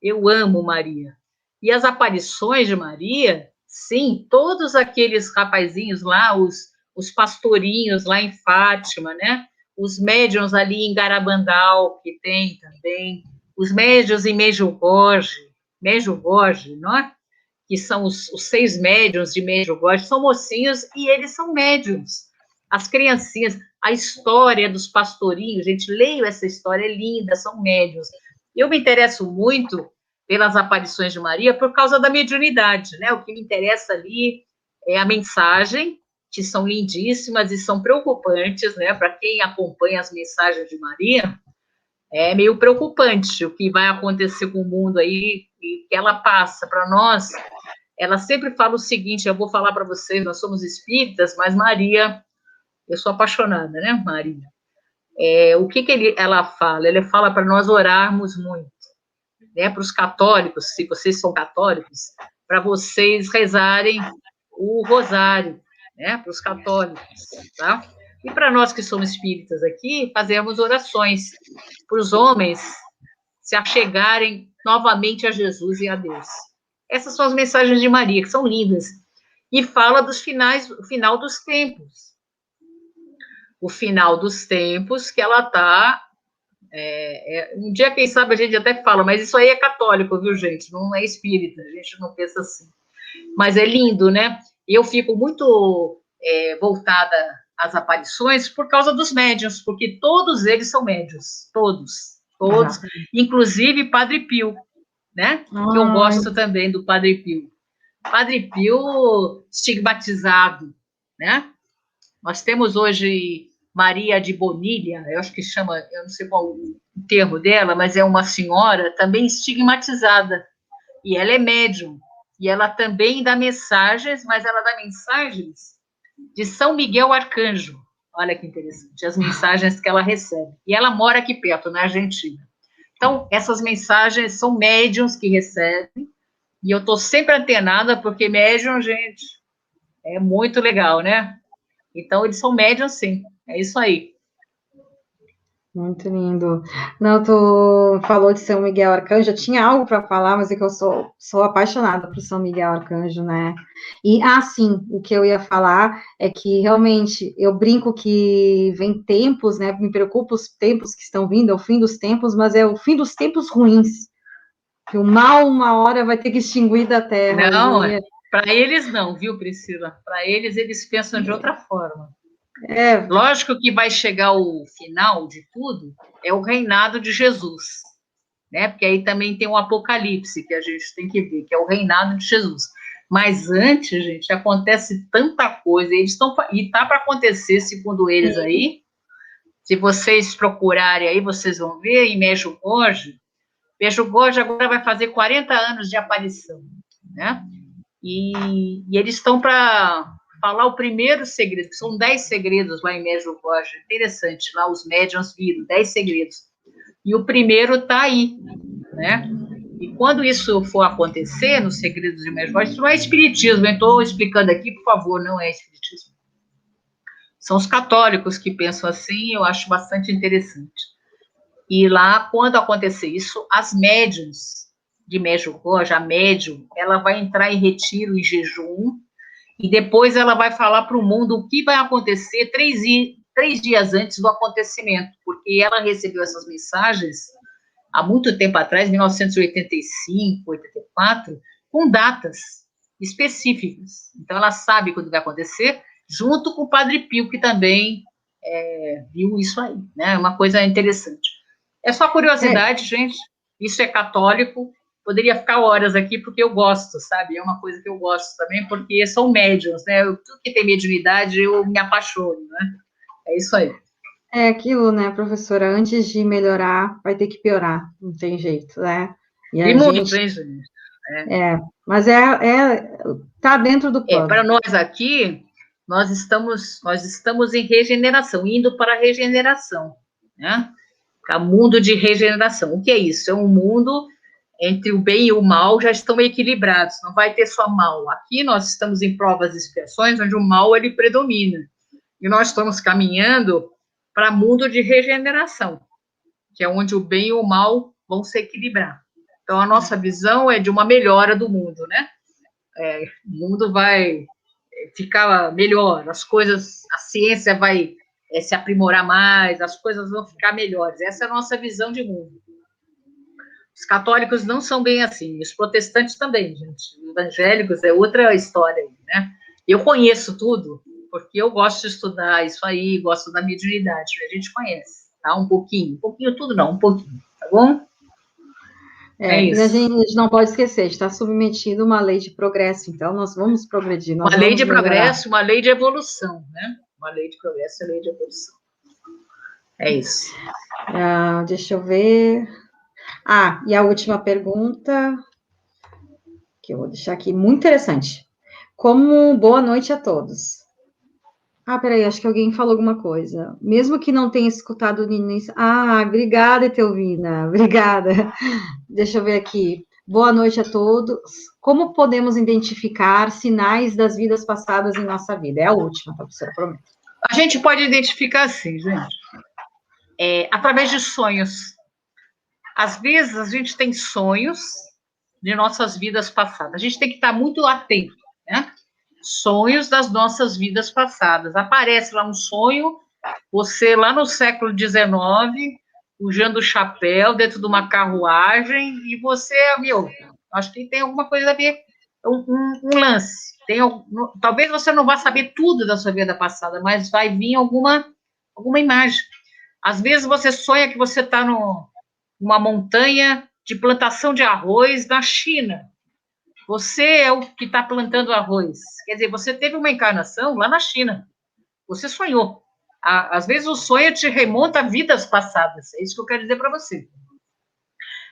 Eu amo Maria. E as aparições de Maria, sim, todos aqueles rapazinhos lá, os pastorinhos lá em Fátima, né? Os médiuns ali em Garabandal, que tem também, os médiuns em Medjugorje, não é? Que são os 6 médiuns de Medjugorje, são mocinhos e eles são médiuns. As criancinhas, a história dos pastorinhos, gente, leio essa história, é linda, são médiuns. Eu me interesso muito pelas aparições de Maria por causa da mediunidade, né? O que me interessa ali é a mensagem, que são lindíssimas e são preocupantes, né? Para quem acompanha as mensagens de Maria, é meio preocupante o que vai acontecer com o mundo aí, e que ela passa para nós. Ela sempre fala o seguinte, eu vou falar para vocês, nós somos espíritas, mas Maria, eu sou apaixonada, né, Maria? O que ela fala? Ela fala para nós orarmos muito, né, para os católicos, se vocês são católicos, para vocês rezarem o rosário, né, para os católicos, tá? E para nós que somos espíritas aqui, fazemos orações para os homens se achegarem novamente a Jesus e a Deus. Essas são as mensagens de Maria, que são lindas. E fala o final dos tempos. O final dos tempos que ela está... um dia, quem sabe, a gente até fala, mas isso aí é católico, viu, gente? Não é espírita, a gente não pensa assim. Mas é lindo, né? Eu fico muito voltada às aparições por causa dos médiuns, porque todos eles são médiuns, todos, inclusive Padre Pio, né? Que eu gosto também do Padre Pio. Padre Pio estigmatizado, né? Nós temos hoje Maria de Bonilha, eu acho que chama, eu não sei qual o termo dela, mas é uma senhora também estigmatizada, e ela é médium, e ela também dá mensagens, mas ela dá mensagens de São Miguel Arcanjo. Olha que interessante, as mensagens que ela recebe. E ela mora aqui perto, na Argentina. Então, essas mensagens são médiums que recebem, e eu estou sempre antenada, porque médium, gente, é muito legal, né? Então, eles são médiums, sim. É isso aí. Muito lindo. Não, tu falou de São Miguel Arcanjo, eu tinha algo para falar, mas é que eu sou apaixonada por São Miguel Arcanjo, né? E, sim, o que eu ia falar é que, realmente, eu brinco que vem tempos, né? Me preocupa os tempos que estão vindo, é o fim dos tempos, mas é o fim dos tempos ruins, que o mal, uma hora, vai ter que extinguir da Terra. Não, para eles não, viu, Priscila? Para eles pensam de outra forma. É, Lógico que vai chegar o final de tudo, é o reinado de Jesus, né? Porque aí também tem o Apocalipse que a gente tem que ver, que é o reinado de Jesus. Mas antes, gente, acontece tanta coisa, e tá para acontecer, segundo eles aí. Se vocês procurarem aí, vocês vão ver em Medjugorje. Medjugorje agora vai fazer 40 anos de aparição, né? E eles estão para falar o primeiro segredo, que são 10 segredos lá em Medjugorje. Interessante, lá os médiuns viram 10 segredos. E o primeiro está aí, né? E quando isso for acontecer, nos segredos de Medjugorje, isso não é espiritismo, eu estou explicando aqui, por favor, não é espiritismo. São os católicos que pensam assim, eu acho bastante interessante. E lá, quando acontecer isso, as médiums de Medjugorje, a médium, ela vai entrar em retiro, em jejum, e depois ela vai falar para o mundo o que vai acontecer 3 dias antes do acontecimento, porque ela recebeu essas mensagens há muito tempo atrás, 1985, 84, com datas específicas. Então, ela sabe quando vai acontecer, junto com o Padre Pio, que também viu isso aí, né? É uma coisa interessante. É só curiosidade, gente. Isso é católico. Poderia ficar horas aqui, porque eu gosto, sabe? É uma coisa que eu gosto também, porque são médiums, né? Tudo que tem mediunidade, eu me apaixono, né? É isso aí. É aquilo, né, professora? Antes de melhorar, vai ter que piorar, não tem jeito, né? E E a muito, gente. hein, gente? Mas tá dentro do Para plano. nós aqui, nós estamos em regeneração, indo para a regeneração, né? Para mundo de regeneração. O que é isso? É um mundo entre o bem e o mal já estão equilibrados, não vai ter só mal. Aqui nós estamos em provas e expiações, onde o mal ele predomina. E nós estamos caminhando para mundo de regeneração, que é onde o bem e o mal vão se equilibrar. Então, a nossa visão é de uma melhora do mundo, né? O mundo vai ficar melhor, as coisas, a ciência vai se aprimorar mais, as coisas vão ficar melhores. Essa é a nossa visão de mundo. Os católicos não são bem assim, os protestantes também, gente. Os evangélicos é outra história, né? Eu conheço tudo, porque eu gosto de estudar isso aí, gosto da mediunidade, a gente conhece, tá? Um pouquinho tudo não, um pouquinho, tá bom? É E a isso. gente não pode esquecer, está submetido a uma lei de progresso, então nós vamos progredir, nós Uma lei vamos de melhorar. progresso, uma lei de evolução, né? Uma lei de progresso e lei de evolução. É isso. Deixa eu ver. E a última pergunta, que eu vou deixar aqui, muito interessante. Como boa noite a todos. Peraí, acho que alguém falou alguma coisa. Mesmo que não tenha escutado no início. Obrigada, Etelvina. Obrigada. Deixa eu ver aqui. Boa noite a todos. Como podemos identificar sinais das vidas passadas em nossa vida? É a última, tá, professora? Prometo. A gente pode identificar assim, gente, através de sonhos. Às vezes a gente tem sonhos de nossas vidas passadas. A gente tem que estar muito atento, né? Sonhos das nossas vidas passadas. Aparece lá um sonho, você lá no século XIX, usando chapéu dentro de uma carruagem, e você, acho que tem alguma coisa a ver, um lance. Talvez você não vá saber tudo da sua vida passada, mas vai vir alguma imagem. Às vezes você sonha que você está numa montanha de plantação de arroz na China. Você é o que está plantando arroz. Quer dizer, você teve uma encarnação lá na China. Você sonhou. Às vezes o sonho te remonta a vidas passadas, é isso que eu quero dizer para você.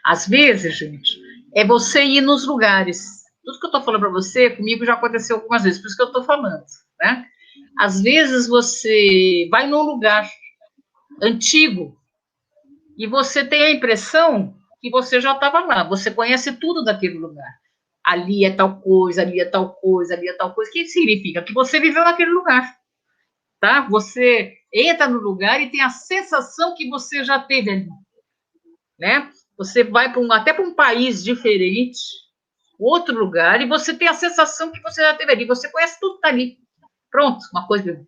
Às vezes, gente, é você ir nos lugares. Tudo que eu estou falando para você, comigo já aconteceu algumas vezes, por isso que eu estou falando, né? Às vezes você vai num lugar antigo e você tem a impressão que você já estava lá, você conhece tudo daquele lugar. Ali é tal coisa, ali é tal coisa, ali é tal coisa. O que significa? Que você viveu naquele lugar, tá? Você entra no lugar e tem a sensação que você já teve ali, né? Você vai até para um país diferente, outro lugar, e você tem a sensação que você já teve ali, você conhece tudo ali. Pronto, uma coisa.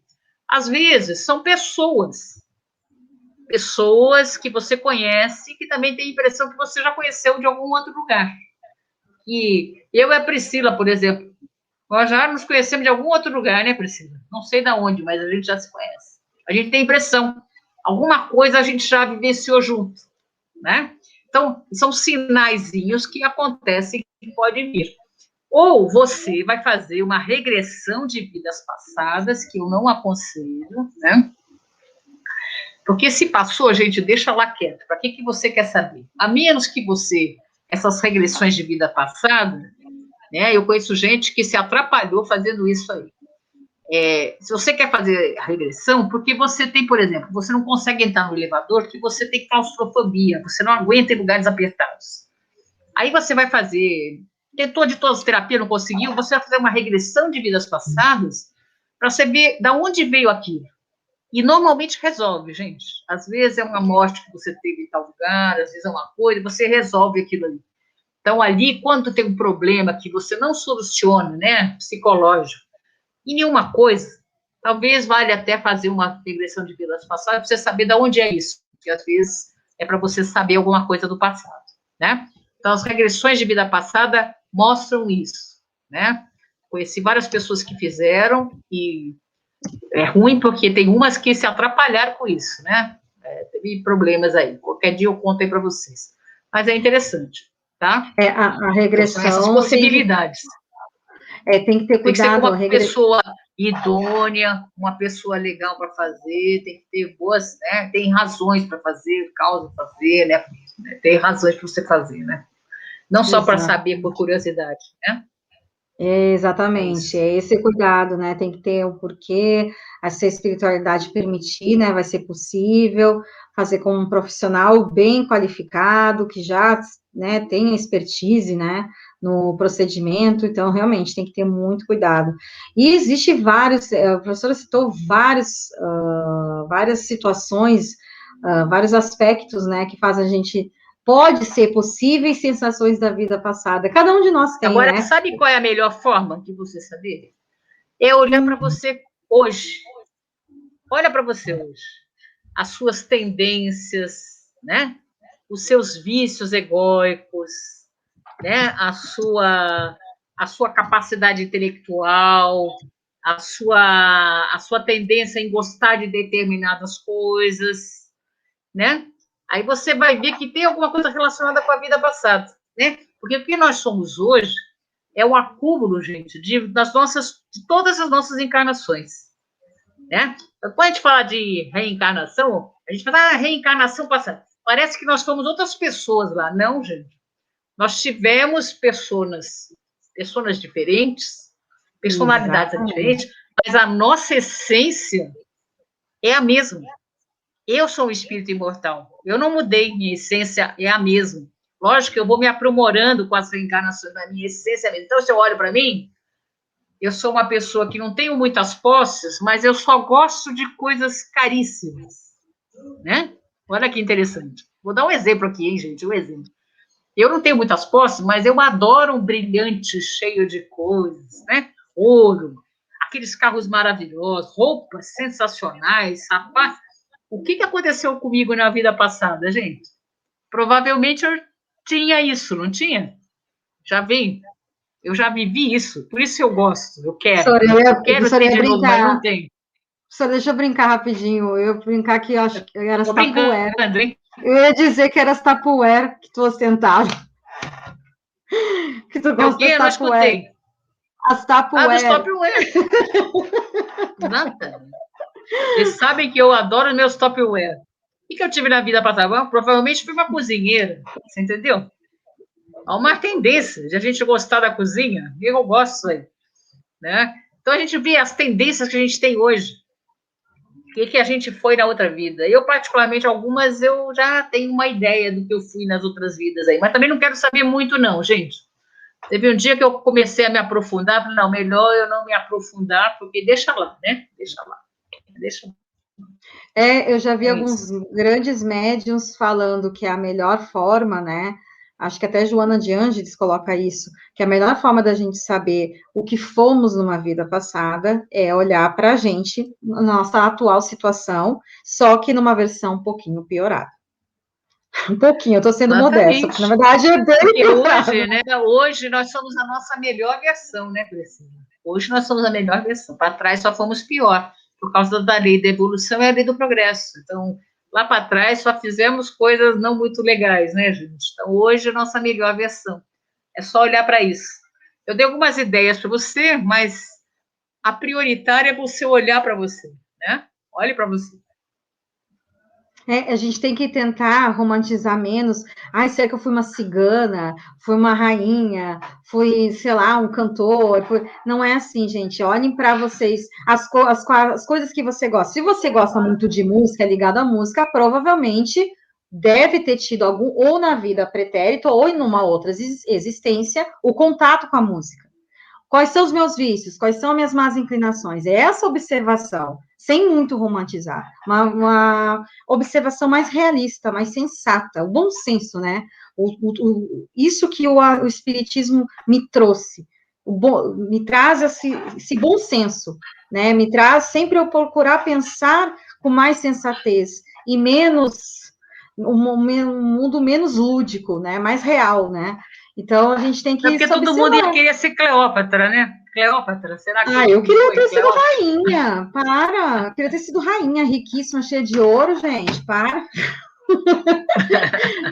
Às vezes, são pessoas que você conhece, que também tem a impressão que você já conheceu de algum outro lugar. E eu e a Priscila, por exemplo, nós já nos conhecemos de algum outro lugar, né, Priscila? Não sei de onde, mas a gente já se conhece. A gente tem impressão. Alguma coisa a gente já vivenciou junto, né? Então, são sinaizinhos que acontecem que podem vir. Ou você vai fazer uma regressão de vidas passadas, que eu não aconselho, né? Porque se passou, gente, deixa lá quieto. Para que você quer saber? A menos que você, essas regressões de vida passada, né? Eu conheço gente que se atrapalhou fazendo isso aí. Se você quer fazer a regressão, porque você tem, por exemplo, você não consegue entrar no elevador porque você tem claustrofobia, você não aguenta em lugares apertados. Aí você vai fazer, tentou de todas as terapias, não conseguiu, você vai fazer uma regressão de vidas passadas para saber de onde veio aquilo. E normalmente resolve, gente. Às vezes é uma morte que você teve em tal lugar, às vezes é uma coisa, você resolve aquilo ali. Então, ali, quando tem um problema que você não soluciona, né, psicológico, e nenhuma coisa, talvez valha até fazer uma regressão de vidas passadas para você saber de onde é isso, porque às vezes é para você saber alguma coisa do passado, né? Então, as regressões de vida passada mostram isso, né? Conheci várias pessoas que fizeram e é ruim porque tem umas que se atrapalharam com isso, né? Teve problemas aí. Qualquer dia eu conto aí para vocês. Mas é interessante, tá? A Então, são essas regressão possibilidades. tem que ter Tem que ser com cuidado. uma pessoa idônea, uma pessoa legal para fazer, tem que ter boas, né? Tem razões para fazer, causa para fazer, né? Tem razões para você fazer, né? Não só para saber por curiosidade, né? Exatamente, é esse cuidado, né? Tem que ter o porquê, se a espiritualidade permitir, né? Vai ser possível fazer com um profissional bem qualificado, que já, né, tem expertise, né, no procedimento, então, realmente, tem que ter muito cuidado. E existe vários, a professora citou várias situações, vários aspectos, né, que fazem a gente. Pode ser possíveis sensações da vida passada. Cada um de nós tem, Agora, né? sabe qual é a melhor forma de você saber? É olhar para você hoje. Olha para você hoje. As suas tendências, né? Os seus vícios egóicos, né? A sua capacidade intelectual, a sua tendência em gostar de determinadas coisas, né? Aí você vai ver que tem alguma coisa relacionada com a vida passada, né? Porque o que nós somos hoje é o acúmulo, gente, de todas as nossas encarnações, né? Então, quando a gente fala de reencarnação, a gente fala, reencarnação passada. Parece que nós fomos outras pessoas lá. Não, gente. Nós tivemos pessoas diferentes, personalidades diferentes, mas a nossa essência é a mesma. Eu sou um espírito imortal. Eu não mudei, minha essência é a mesma. Lógico que eu vou me aprimorando com as reencarnações, mas minha essência é a mesma. Então, se eu olho para mim, eu sou uma pessoa que não tenho muitas posses, mas eu só gosto de coisas caríssimas, né? Olha que interessante. Vou dar um exemplo aqui, hein, gente? Um exemplo. Eu não tenho muitas posses, mas eu adoro um brilhante cheio de coisas, né? Ouro, aqueles carros maravilhosos, roupas sensacionais, sapatos. O que aconteceu comigo na vida passada, gente? Provavelmente eu tinha isso, não tinha? Já vi. Eu já vivi isso, por isso eu gosto, eu quero. Eu quero ter de novo, mas não tenho. Só deixa eu brincar rapidinho. Eu brincar que eu acho que era as Tupperware. Hein? Eu ia dizer que era as Tupperware que tu ostentava. Que tu gosta Eu não escutei. As Tupperware. Dos Tupperware. Exatamente. Eles sabem que eu adoro meus Tupperware. O que eu tive na vida passada? Bom, provavelmente fui uma cozinheira, você entendeu? Há uma tendência de a gente gostar da cozinha, e eu gosto disso aí, né? Então a gente vê as tendências que a gente tem hoje, o que a gente foi na outra vida. Eu, particularmente, algumas eu já tenho uma ideia do que eu fui nas outras vidas aí, mas também não quero saber muito, não, gente. Teve um dia que eu comecei a me aprofundar, falei, não, melhor eu não me aprofundar, porque deixa lá, né? Deixa lá. Deixa lá. Eu já vi alguns Isso. grandes médiuns falando que a melhor forma, né? Acho que até Joana de Ângeles coloca isso, que a melhor forma da gente saber o que fomos numa vida passada é olhar para a gente, nossa atual situação, só que numa versão um pouquinho piorada. Um pouquinho, eu estou sendo modesta, porque na Exatamente. verdade é bem Porque piorada. hoje, né? Hoje nós somos a nossa melhor versão, né, Priscila? Hoje nós somos a melhor versão. Para trás só fomos pior, por causa da lei da evolução e a lei do progresso. Então, lá para trás só fizemos coisas não muito legais, né, gente? Então, hoje é a nossa melhor versão. É só olhar para isso. Eu dei algumas ideias para você, mas a prioritária é você olhar para você, né? Olhe para você. A gente tem que tentar romantizar menos. Ai, será que eu fui uma cigana? Fui uma rainha? Fui, sei lá, um cantor? Não é assim, gente. Olhem para vocês as coisas que você gosta. Se você gosta muito de música, é ligado à música, provavelmente deve ter tido algum, ou na vida pretérito, ou em uma outra existência, o contato com a música. Quais são os meus vícios? Quais são as minhas más inclinações? É essa observação, sem muito romantizar. Uma observação mais realista, mais sensata, o bom senso, né? Isso que o Espiritismo me trouxe. Me traz esse bom senso, né? Me traz sempre eu procurar pensar com mais sensatez e menos um mundo menos lúdico, né? Mais real, né? Então a gente tem É que porque se todo mundo ia observar. querer ser Cleópatra, né? Cleópatra, será que Ah, todo eu mundo queria foi ter sido Cleópatra? rainha, para. Eu queria ter sido rainha, riquíssima, cheia de ouro, gente, para.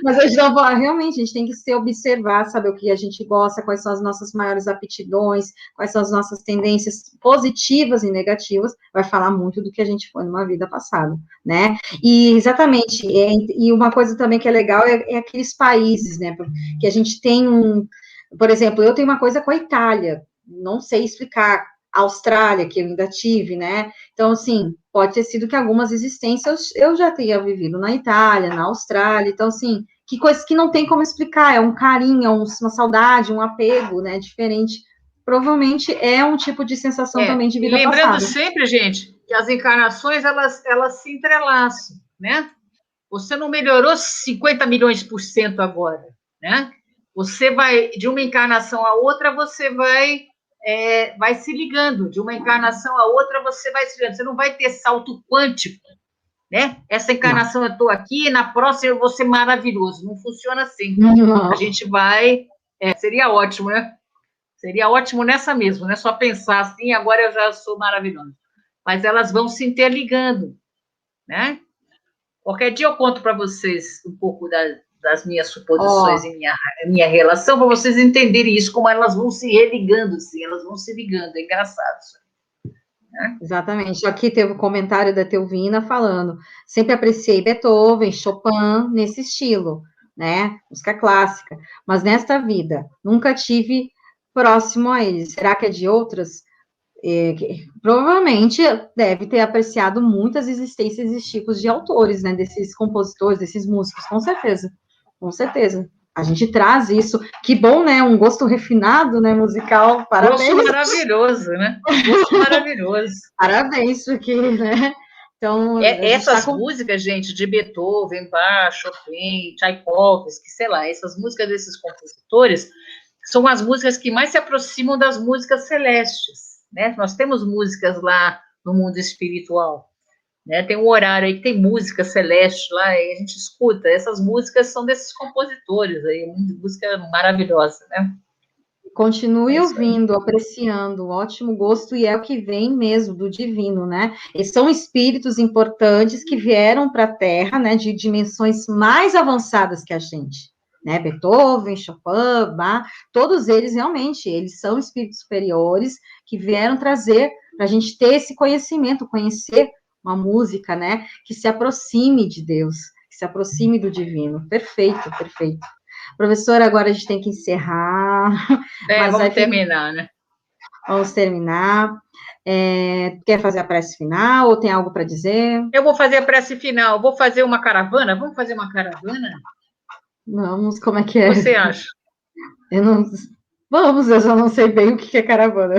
Mas a gente não vai, realmente, a gente tem que se observar, saber o que a gente gosta, quais são as nossas maiores aptidões, quais são as nossas tendências positivas e negativas, vai falar muito do que a gente foi numa vida passada, né? E exatamente, e uma coisa também que é legal é aqueles países, né? Que a gente tem por exemplo, eu tenho uma coisa com a Itália, não sei explicar. A Austrália, que eu ainda tive, né? Então, assim, pode ter sido que algumas existências eu já tenha vivido na Itália, na Austrália, então, assim, que coisas que não tem como explicar, é um carinho, uma saudade, um apego, né, diferente. Provavelmente é um tipo de sensação também de E vida lembrando passada. sempre, gente, que as encarnações, elas se entrelaçam, né? Você não melhorou 50 milhões por cento agora, né? Você vai, de uma encarnação a outra, você vai se ligando. De uma encarnação a outra, você vai se ligando. Você não vai ter salto quântico, né? Essa Não, encarnação eu estou aqui, na próxima eu vou ser maravilhoso. Não funciona assim. A não. gente vai... seria ótimo, né? Seria ótimo nessa mesmo, né? Só pensar assim, agora eu já sou maravilhoso. Mas elas vão se interligando, né? Qualquer dia eu conto para vocês um pouco das minhas suposições Ó, e minha relação, para vocês entenderem isso, como elas vão se religando, assim, elas vão se ligando. É engraçado isso. Né? exatamente. Aqui teve o comentário da Teuvina falando, sempre apreciei Beethoven, Chopin nesse estilo, né? Música clássica. Mas nesta vida, nunca tive próximo a eles. Será que é de outras? Provavelmente deve ter apreciado muitas existências e tipos de autores, né? Desses compositores, desses músicos, com certeza. Com certeza. A gente traz isso. Que bom, né? Um gosto refinado, né? Musical. Gosto Parabéns. maravilhoso, né? Gosto maravilhoso. Parabéns, porque, né? Então, a gente está Essas com. músicas, gente, de Beethoven, Bach, Chopin, Tchaikovsky, sei lá, essas músicas desses compositores são as músicas que mais se aproximam das músicas celestes, né? Nós temos músicas lá no mundo espiritual, né? Tem um horário aí que tem música celeste lá e a gente escuta. Essas músicas são desses compositores aí, música maravilhosa, né? É Continue isso aí. ouvindo, apreciando, ótimo gosto, e é o que vem mesmo do divino, né? E são espíritos importantes que vieram para a Terra, né, de dimensões mais avançadas que a gente, né? Beethoven, Chopin, Bach, todos eles realmente, eles são espíritos superiores que vieram trazer para a gente ter esse conhecimento, conhecer uma música, né, que se aproxime de Deus, que se aproxime do divino. Perfeito, perfeito. Professora, agora a gente tem que encerrar. Mas Vamos terminar, né? Vamos terminar. Quer fazer a prece final ou tem algo para dizer? Eu vou fazer a prece final. Vou fazer uma caravana? Vamos fazer uma caravana? Vamos, como é que é? O que você acha? Vamos, eu já não sei bem o que é caravana.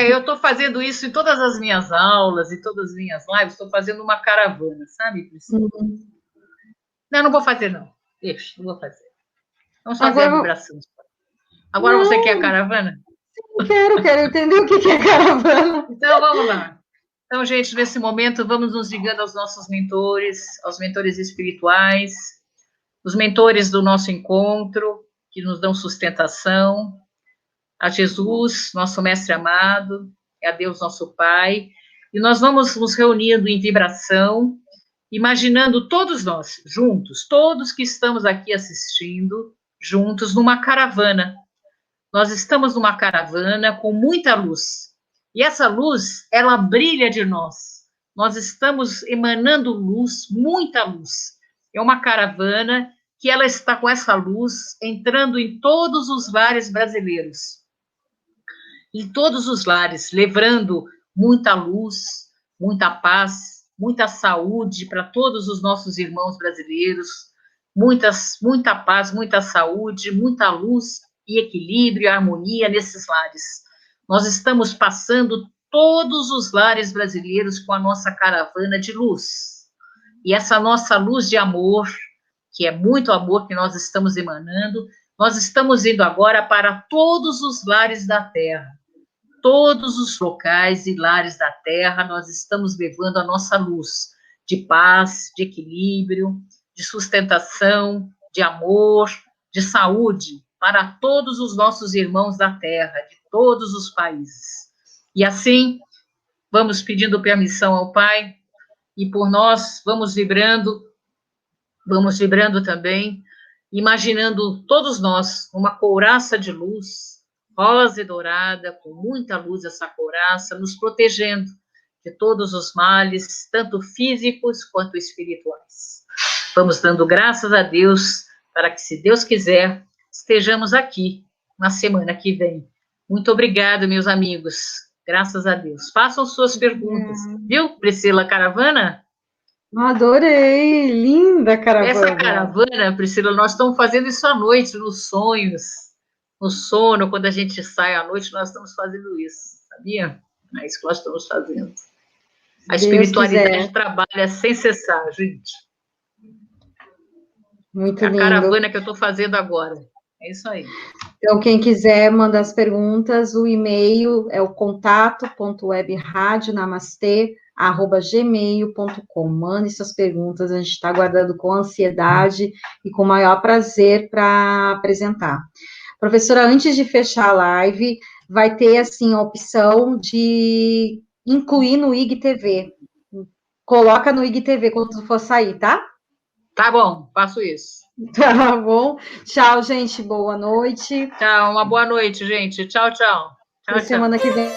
Eu estou fazendo isso em todas as minhas aulas e todas as minhas lives, estou fazendo uma caravana, sabe, Priscila? Não vou fazer, não. Deixa, não vou fazer. Vamos fazer a vibração. Agora você quer a caravana? Quero entender o que é caravana. Então, vamos lá. Então, gente, nesse momento, vamos nos ligando aos nossos mentores, aos mentores espirituais, os mentores do nosso encontro, que nos dão sustentação, a Jesus, nosso mestre amado, a Deus, nosso Pai, e nós vamos nos reunindo em vibração, imaginando todos nós, juntos, todos que estamos aqui assistindo, juntos, numa caravana. Nós estamos numa caravana com muita luz, e essa luz, ela brilha de nós. Nós estamos emanando luz, muita luz. É uma caravana que ela está com essa luz entrando em todos os lares brasileiros. Em todos os lares, levando muita luz, muita paz, muita saúde para todos os nossos irmãos brasileiros, muita paz, muita saúde, muita luz e equilíbrio e harmonia nesses lares. Nós estamos passando todos os lares brasileiros com a nossa caravana de luz. E essa nossa luz de amor, que é muito amor que nós estamos emanando, nós estamos indo agora para todos os lares da Terra. Todos os locais e lares da Terra, nós estamos levando a nossa luz de paz, de equilíbrio, de sustentação, de amor, de saúde para todos os nossos irmãos da Terra, de todos os países. E assim, vamos pedindo permissão ao Pai, e por nós vamos vibrando também, imaginando todos nós uma couraça de luz, rosa e dourada, com muita luz essa couraça, nos protegendo de todos os males, tanto físicos quanto espirituais. Vamos dando graças a Deus, para que, se Deus quiser, estejamos aqui na semana que vem. Muito obrigada, meus amigos. Graças a Deus. Façam suas perguntas. Viu, Priscila Caravana? Adorei! Linda caravana! Essa caravana, Priscila, nós estamos fazendo isso à noite, nos sonhos, no sono, quando a gente sai à noite, nós estamos fazendo isso, sabia? É isso que nós estamos fazendo. A espiritualidade trabalha sem cessar, gente. Muito lindo. É a caravana que eu estou fazendo agora. É isso aí. Então, quem quiser mandar as perguntas, o e-mail é o contato.webradionamastê@gmail.com. Mande suas perguntas, a gente está aguardando com ansiedade e com o maior prazer para apresentar. Professora, antes de fechar a live, vai ter, assim, a opção de incluir no IGTV. Coloca no IGTV quando for sair, tá? Tá bom, faço isso. Tá bom. Tchau, gente. Boa noite. Tchau, uma boa noite, gente. Tchau, tchau. Até semana que vem.